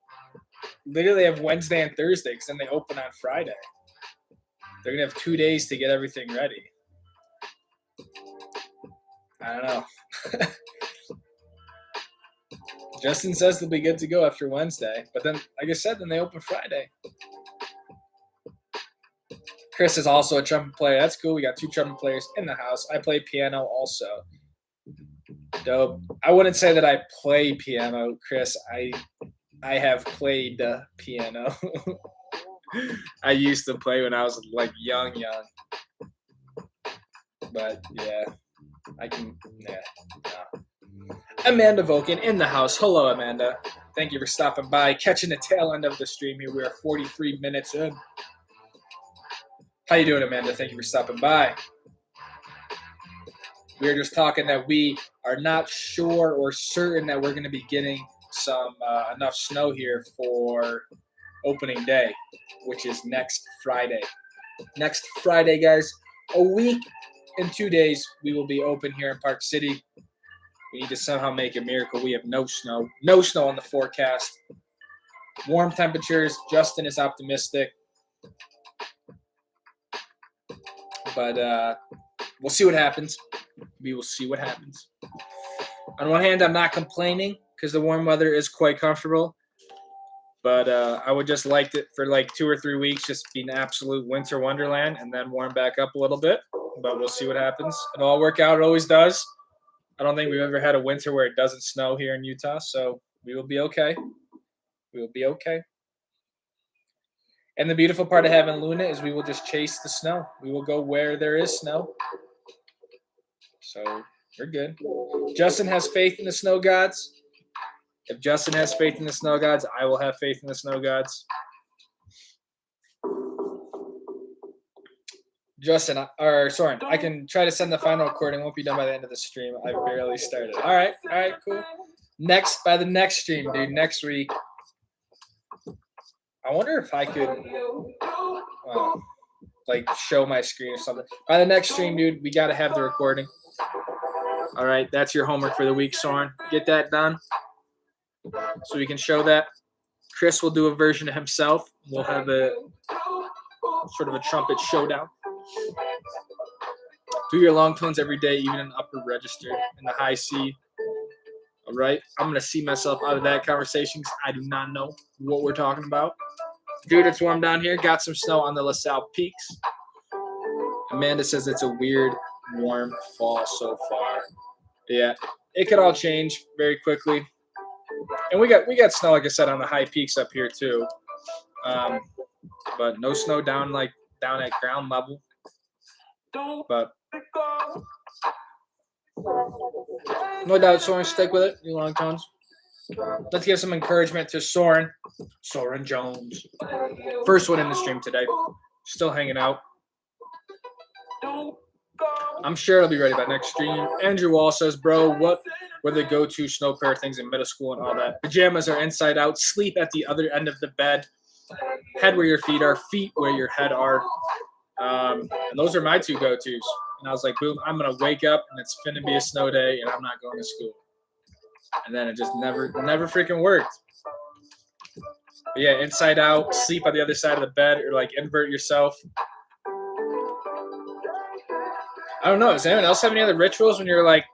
Literally have Wednesday and Thursday, because then they open on Friday. They're gonna have 2 days to get everything ready. I don't know. Justin says they'll be good to go after Wednesday, but then, like I said, then they open Friday. Chris is also a trumpet player. That's cool. We got 2 trumpet players in the house. I play piano also. Dope. I wouldn't say that I play piano, Chris. I have played the piano. I used to play when I was like young. But yeah, I can. Yeah. No. Amanda Volkin in the house. Hello, Amanda. Thank you for stopping by, catching the tail end of the stream here. We are 43 minutes in. How you doing, Amanda? Thank you for stopping by. We were just talking that we are not sure or certain that we're going to be getting some enough snow here for opening day, which is next Friday. Next Friday, guys, a week and 2 days, we will be open here in Park City. We need to somehow make a miracle. We have no snow. No snow on the forecast. Warm temperatures. Justin is optimistic. But we'll see what happens. We will see what happens. On one hand, I'm not complaining because the warm weather is quite comfortable. But I would just like it for like 2 or 3 weeks, just be an absolute winter wonderland, and then warm back up a little bit. But we'll see what happens. It'll all work out. It always does. I don't think we've ever had a winter where it doesn't snow here in Utah, so we will be okay. We will be okay. And the beautiful part of having Luna is we will just chase the snow. We will go where there is snow. So we're good. Justin has faith in the snow gods. If Justin has faith in the snow gods, I will have faith in the snow gods. Justin, or Soren, I can try to send the final recording. It won't be done by the end of the stream. I barely started. All right, cool. By the next stream, dude, next week. I wonder if I could, like, show my screen or something. By the next stream, dude, we got to have the recording. All right, that's your homework for the week, Soren. Get that done so we can show that. Chris will do a version of himself. We'll have a sort of a trumpet showdown. Do your long tones every day, even in the upper register, in the high C. All right, I'm going to see myself out of that conversation because I do not know what we're talking about. Dude, it's warm down here. Got some snow on the LaSalle Peaks. Amanda says it's a weird, warm fall so far. Yeah, it could all change very quickly. And we got snow, like I said, on the high peaks up here too. But no snow down at ground level. But no doubt, Soren, stick with it. You long tones. Let's give some encouragement to Soren Jones. First one in the stream today. Still hanging out. I'm sure it'll be ready by next stream. Andrew Wall says, bro, what were the go-to snow pair things in middle school and all that? Pajamas are inside out. Sleep at the other end of the bed. Head where your feet are. Feet where your head are. And those are my two go-tos. And I was like, boom, I'm going to wake up and it's finna be a snow day and I'm not going to school. And then it just never freaking worked. But yeah, inside out, sleep on the other side of the bed, or like invert yourself. I don't know. Does anyone else have any other rituals when you're like,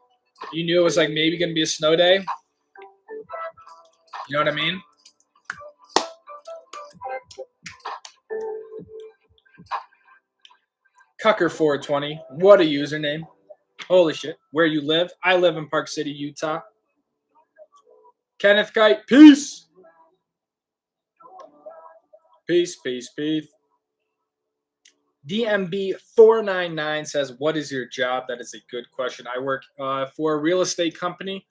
you knew it was like maybe going to be a snow day? You know what I mean? Cucker420. What a username. Holy shit. Where you live? I live in Park City, Utah. Kenneth Kite. Peace. Peace. DMB499 says, what is your job? That is a good question. I work for a real estate company.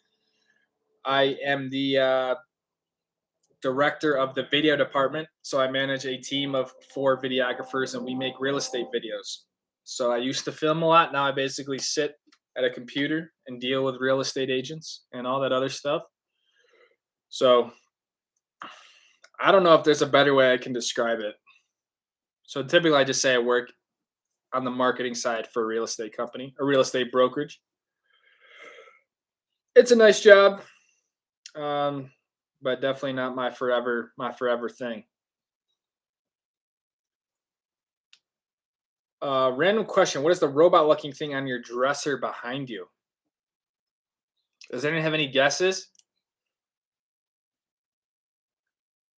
I am the director of the video department. So I manage a team of 4 videographers and we make real estate videos. So I used to film a lot. Now I basically sit at a computer and deal with real estate agents and all that other stuff. So I don't know if there's a better way I can describe it. So typically I just say I work on the marketing side for a real estate company, a real estate brokerage. It's a nice job, but definitely not my forever thing. Random question. What is the robot looking thing on your dresser behind you? Does anyone have any guesses?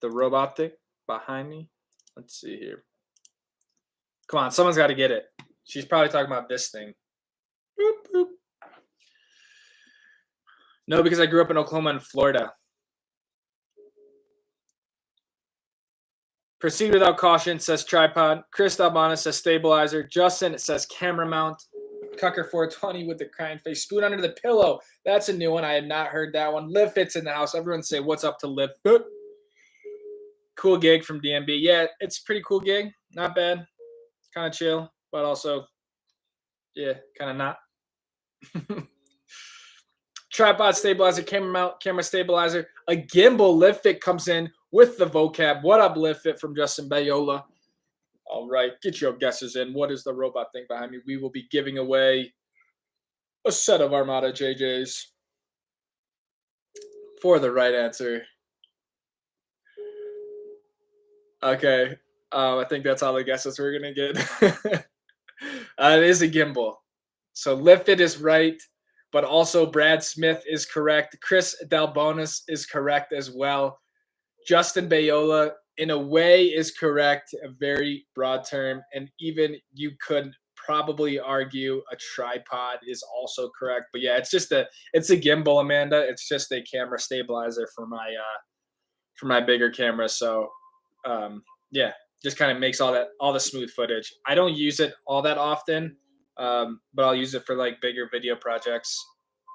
The robot thing behind me? Let's see here. Come on, someone's got to get it. She's probably talking about this thing. Boop, boop. No, because I grew up in Oklahoma and Florida. Proceed without caution, says tripod. Chris Albana says stabilizer. Justin, it says camera mount. Cucker420 with the crying face. Spoon under the pillow. That's a new one. I had not heard that one. Liv Fits in the house. Everyone say, what's up to Liv? Cool gig from DMB. Yeah, it's a pretty cool gig. Not bad. Kind of chill, but also, yeah, kind of not. Tripod stabilizer, camera mount, camera stabilizer. A gimbal. Liv Fit comes in with the vocab. What up, Liv Fit from Justin Bayola? All right, get your guesses in. What is the robot thing behind me? We will be giving away a set of Armada JJs for the right answer. Okay, I think that's all the guesses we're going to get. It is a gimbal. So Liv Fit is right, but also Brad Smith is correct. Chris Dalbonis is correct as well. Justin Bayola, in a way, is correct, a very broad term. And even you could probably argue a tripod is also correct. But yeah, it's a gimbal, Amanda. It's just a camera stabilizer for my bigger camera. So yeah, just kind of makes all the smooth footage. I don't use it all that often, but I'll use it for like bigger video projects.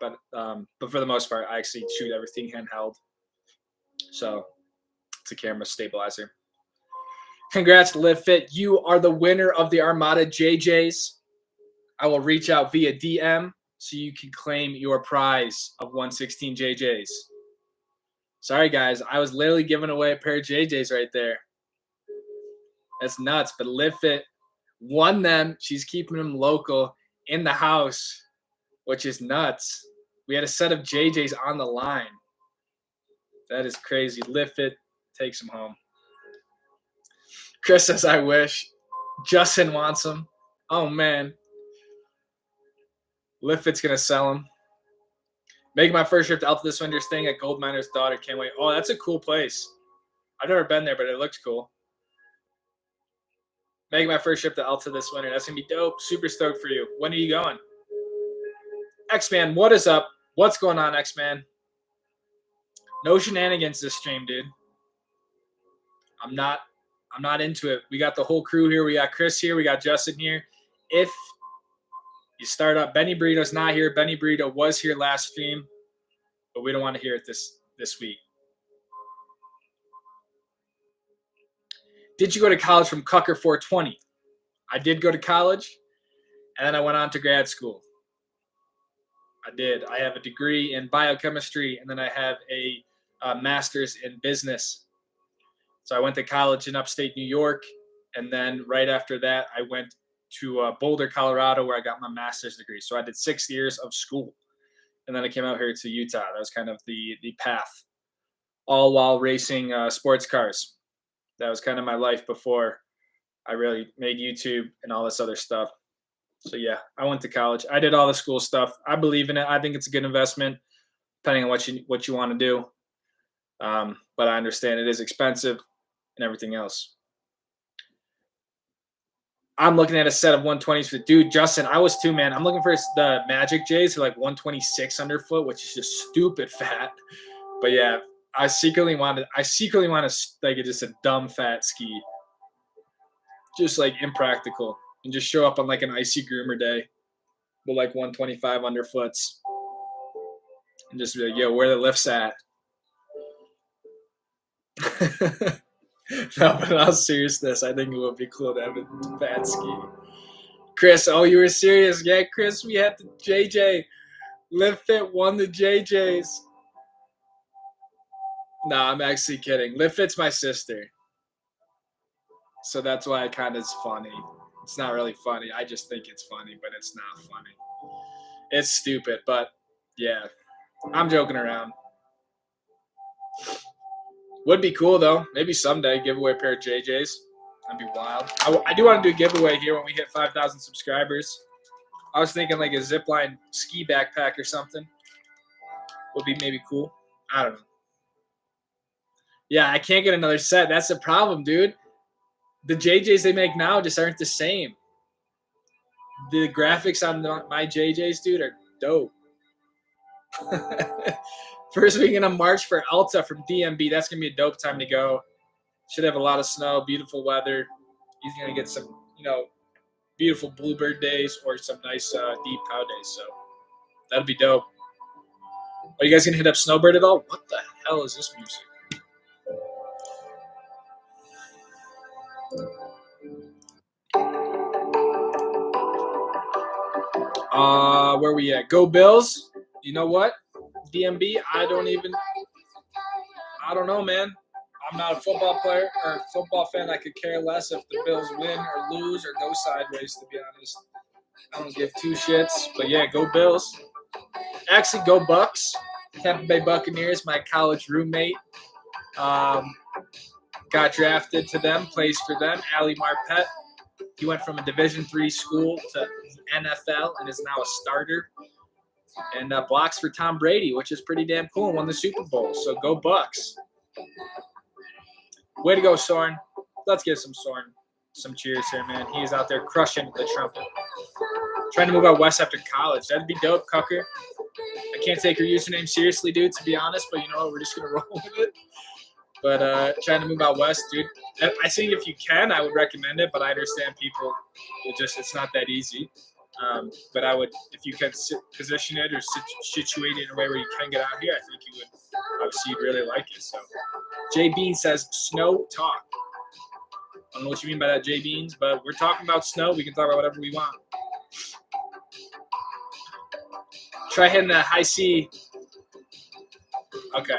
But for the most part, I actually shoot everything handheld. So it's a camera stabilizer. Congrats, Live Fit. You are the winner of the Armada JJs. I will reach out via DM so you can claim your prize of 116 JJs. Sorry, guys. I was literally giving away a pair of JJs right there. That's nuts. But Live Fit won them. She's keeping them local in the house, which is nuts. We had a set of JJs on the line. That is crazy. Live Fit takes them home. Chris says, I wish. Justin wants them. Oh, man. Live Fit's going to sell them. Making my first trip to Alta this winter, staying at Gold Miner's Daughter. Can't wait. Oh, that's a cool place. I've never been there, but it looks cool. Making my first trip to Alta this winter. That's going to be dope. Super stoked for you. When are you going? X-Man, what is up? What's going on, X-Man? No shenanigans this stream, dude. I'm not into it. We got the whole crew here. We got Chris here. We got Justin here. If you start up, Benny Burrito's not here. Benny Burrito was here last stream, but we don't want to hear it this week. Did you go to college from Cucker 420? I did go to college, and then I went on to grad school. I did. I have a degree in biochemistry, and then I have a master's in business. So I went to college in upstate New York, and then right after that, I went to Boulder, Colorado, where I got my master's degree. So I did 6 years of school, and then I came out here to Utah. That was kind of the path, all while racing sports cars. That was kind of my life before I really made YouTube and all this other stuff. So yeah, I went to college. I did all the school stuff. I believe in it. I think it's a good investment, depending on what you want to do. But I understand it is expensive and everything else. I'm looking at a set of 120s for dude, Justin. I was too, man. I'm looking for the Magic J's for like 126 underfoot, which is just stupid fat. But yeah, I secretly want like just a dumb fat ski, just like impractical, and just show up on like an icy groomer day with like 125 underfoots, and just be like, yo, where the lifts at? No, but in all seriousness, I think it would be cool to have a fat ski. Chris, oh, you were serious? Yeah, Chris, we had the JJ. Live Fit won the JJs. No, I'm actually kidding. Live Fit's my sister. So that's why it kind of is funny. It's not really funny. I just think it's funny, but it's not funny. It's stupid, but yeah, I'm joking around. Would be cool, though. Maybe someday give away a pair of JJs. That'd be wild. I do want to do a giveaway here when we hit 5,000 subscribers. I was thinking like a zipline ski backpack or something would be maybe cool. I don't know. Yeah, I can't get another set. That's the problem, dude. The JJs they make now just aren't the same. The graphics on my JJs, dude, are dope. First weekend of March for Alta from DMB. That's going to be a dope time to go. Should have a lot of snow, beautiful weather. He's going to get some, beautiful bluebird days or some nice deep cow days. So that'll be dope. Are you guys going to hit up Snowbird at all? What the hell is this music? Where we at? Go Bills. You know what? DMB, I don't know, man. I'm not a football player or a football fan. I could care less if the Bills win or lose or go sideways, to be honest. I don't give two shits. But yeah, go Bills. Actually, go Bucks. Tampa Bay Buccaneers, my college roommate. Got drafted to them, plays for them. Ali Marpet. He went from a Division III school to NFL and is now a starter. And blocks for Tom Brady, which is pretty damn cool, and won the Super Bowl. So go Bucks. Way to go, Soren. Let's give some Soren some cheers here, man. He is out there crushing the trumpet. Trying to move out west after college. That'd be dope, Cucker. I can't take your username seriously, dude, to be honest, but you know what? We're just going to roll with it. But trying to move out west, dude. I think if you can, I would recommend it, but I understand people, it's not that easy. But I would, if you can position it or situate it in a way where you can get out here, I think you would, obviously, you'd really like it. So, J Bean says, snow talk. I don't know what you mean by that, J Beans, but we're talking about snow. We can talk about whatever we want. Try hitting that high C. Okay.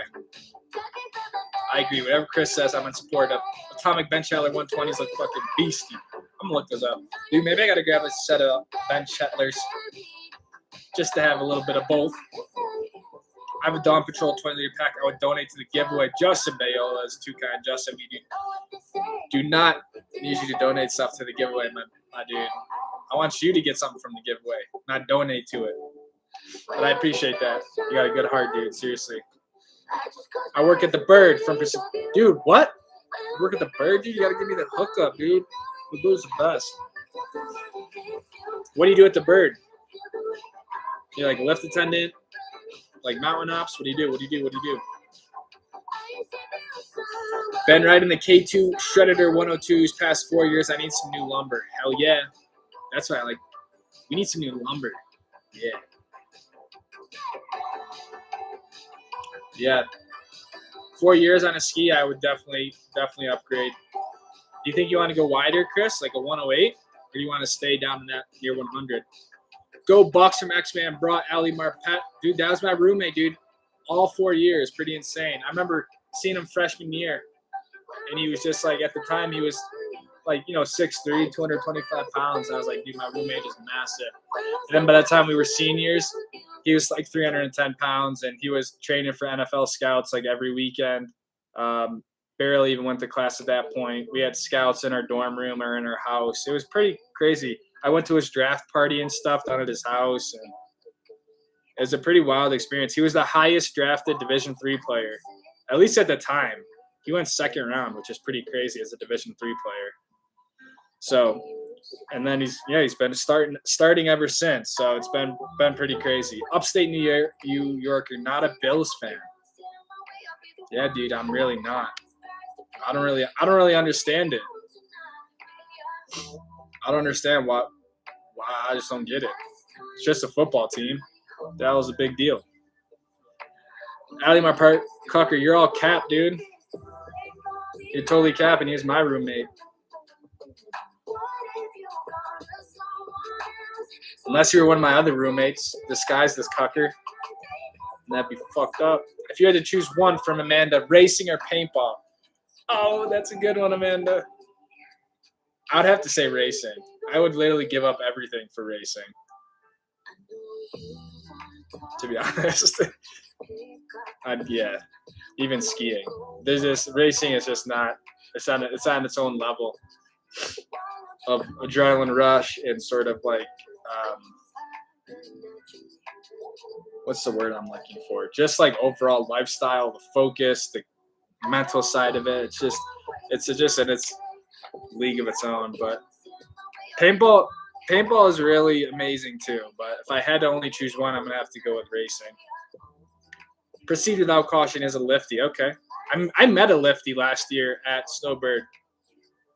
I agree. Whatever Chris says, I'm in support of. Atomic bench Hetler 120s look fucking beastie. I'm gonna look those up. Dude, maybe I gotta grab a set of bench Hetlers just to have a little bit of both. I have a Dawn Patrol 20-liter pack I would donate to the giveaway. Justin Bayola is too kind. Justin, we do not need you to donate stuff to the giveaway, my dude. I want you to get something from the giveaway, not donate to it. But I appreciate that. You got a good heart, dude. Seriously. I work at the Bird from dude, what? You work at the Bird, dude? You gotta give me the hookup, dude. The Blue's the best. What do you do at the Bird? You're like a lift attendant? Like mountain ops? What do you do? What do you do? What do you do? Been riding the K2 Shredder 102s past 4 years. I need some new lumber. Hell yeah. That's what I like. We need some new lumber. Yeah. Yeah. 4 years on a ski, I would definitely upgrade. Do you think you want to go wider, Chris? Like a 108? Or do you want to stay down in that near 100? Go Bucks from X-Man brought Ali Marpet. Dude, that was my roommate, dude. All 4 years. Pretty insane. I remember seeing him freshman year. And he was just like, at the time, he was like, 6'3", 225 pounds. And I was like, dude, my roommate is massive. And then by the time we were seniors, he was like 310 pounds. And he was training for NFL scouts like every weekend. Barely even went to class at that point. We had scouts in our dorm room or in our house. It was pretty crazy. I went to his draft party and stuff down at his house, and it was a pretty wild experience. He was the highest drafted Division III player, at least at the time. He went second round, which is pretty crazy as a Division III player. So, and then he's been starting ever since. So it's been pretty crazy. Upstate New York, you're not a Bills fan. Yeah, dude, I'm really not. I don't really understand it. I don't understand why I just don't get it. It's just a football team. That was a big deal. Ali, my part, Cucker, you're all cap, dude. You're totally capping. He's my roommate. Unless you were one of my other roommates, disguised as Cucker. That'd be fucked up. If you had to choose one from Amanda, racing or paintball. Oh, that's a good one, Amanda. I'd have to say racing. I would literally give up everything for racing. To be honest. Yeah. Even skiing. Racing is just not, it's on its own level of adrenaline rush and sort of like, what's the word I'm looking for? Just like overall lifestyle, the focus, the mental side of it. It's just in its league of its own. But paintball is really amazing too. But if I had to only choose one, I'm gonna have to go with racing. Proceed without caution is a lifty. Okay, I met a lifty last year at Snowbird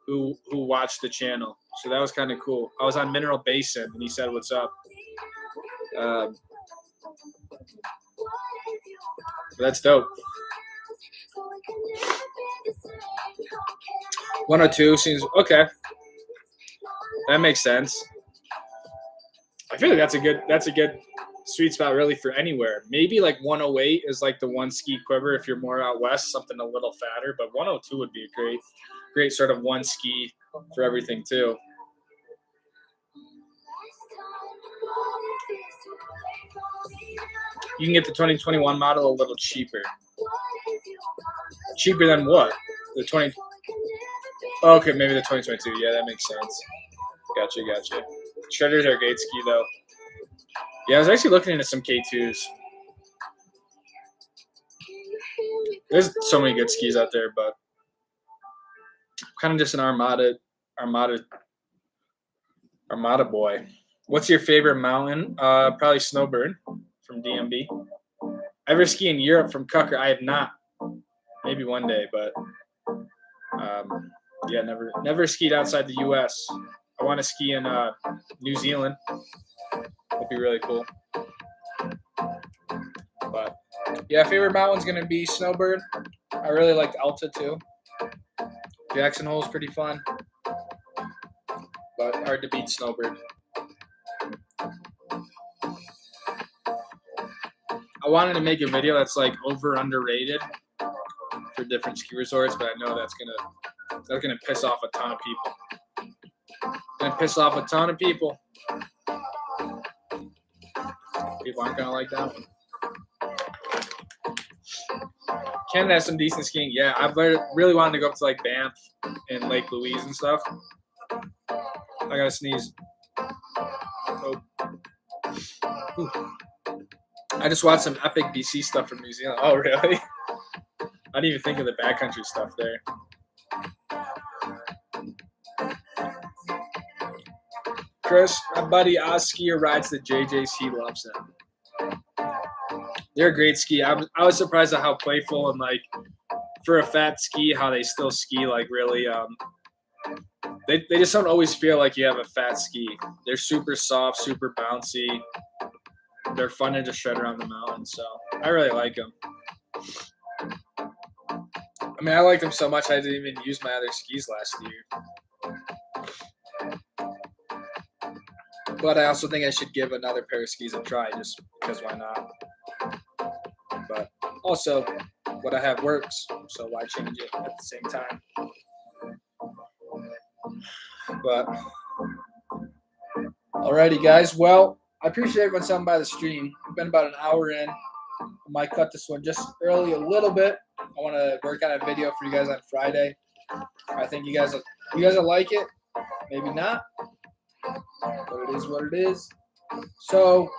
who watched the channel, so that was kind of cool. I was on Mineral Basin and he said, "What's up?" That's dope. 102 seems okay. That makes sense. I feel like that's a good sweet spot really for anywhere. Maybe like 108 is like the one ski quiver if you're more out west, something a little fatter. But 102 would be a great sort of one ski for everything too. You can get the 2021 model a little cheaper. Cheaper than what? The 20. Oh, okay, maybe the 2022. Yeah, that makes sense. Gotcha. Shredders are a great ski though. Yeah, I was actually looking into some K2s. There's so many good skis out there, but kind of just an Armada boy. What's your favorite mountain? Probably Snowbird from DMB. Ever ski in Europe from Cucker? I have not. Maybe one day, but yeah, never skied outside the U.S. I want to ski in New Zealand. That'd be really cool. But yeah, favorite mountain's gonna be Snowbird. I really like Alta too. Jackson Hole's pretty fun, but hard to beat Snowbird. I wanted to make a video that's like over underrated for different ski resorts, but I know that's gonna piss off a ton of people. People aren't gonna like that one. Canada has some decent skiing. Yeah, I've really wanted to go up to like Banff and Lake Louise and stuff. I gotta sneeze. Oh. Ooh. I just watched some epic BC stuff from New Zealand. Oh, really? I didn't even think of the backcountry stuff there. Chris, my buddy Oz skier rides the JJs. He loves them. They're a great ski. I was surprised at how playful and like for a fat ski, how they still ski like really. They just don't always feel like you have a fat ski. They're super soft, super bouncy. They're fun to just shred around the mountain. So I really like them. I mean, I like them so much I didn't even use my other skis last year. But I also think I should give another pair of skis a try just because why not? But also, what I have works, so why change it at the same time? But alrighty, guys. Well, I appreciate everyone stopping by the stream. We've been about an hour in. I might cut this one just early a little bit. I want to work on a video for you guys on Friday. I think you guys will like it. Maybe not. But it is what it is. So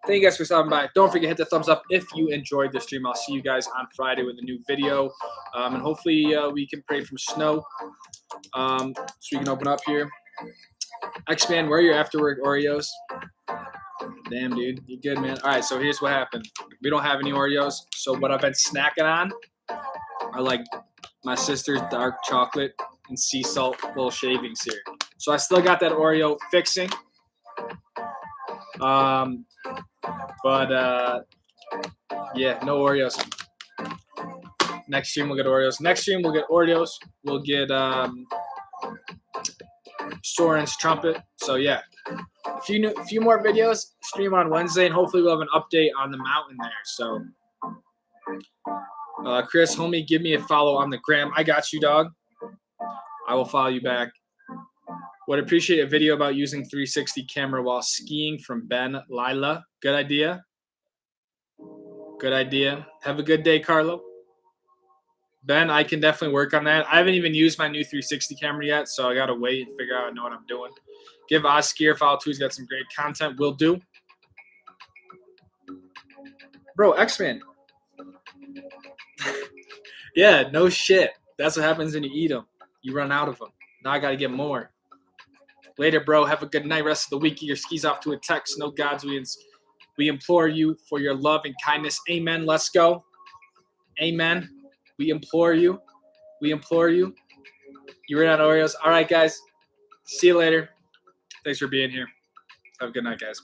thank you guys for stopping by. Don't forget to hit the thumbs up if you enjoyed the stream. I'll see you guys on Friday with a new video. And hopefully we can pray for snow so we can open up here. X-Man, where are your afterwork Oreos? Damn, dude. You good, man? All right, so here's what happened. We don't have any Oreos. So what I've been snacking on are like my sister's dark chocolate and sea salt little shavings here. So I still got that Oreo fixing. Yeah, no Oreos. Next stream we'll get Oreos. We'll get Soren's trumpet. So yeah, a few more videos. Stream on Wednesday, and hopefully we'll have an update on the mountain there. So, Chris, homie, give me a follow on the gram. I got you, dog. I will follow you back. Would appreciate a video about using 360 camera while skiing from Ben Lila. Good idea. Good idea. Have a good day, Carlo. Ben, I can definitely work on that. I haven't even used my new 360 camera yet, so I got to wait and figure out and know what I'm doing. Give Oz Skier a follow, too. He's got some great content. Will do. Bro, X-Man. Yeah, no shit. That's what happens when you eat them. You run out of them. Now I got to get more. Later, bro. Have a good night. Rest of the week. Get your skis off to a text. No gods. We implore you for your love and kindness. Amen. Let's go. Amen. We implore you. We implore you. You ran out of Oreos. All right, guys. See you later. Thanks for being here. Have a good night, guys.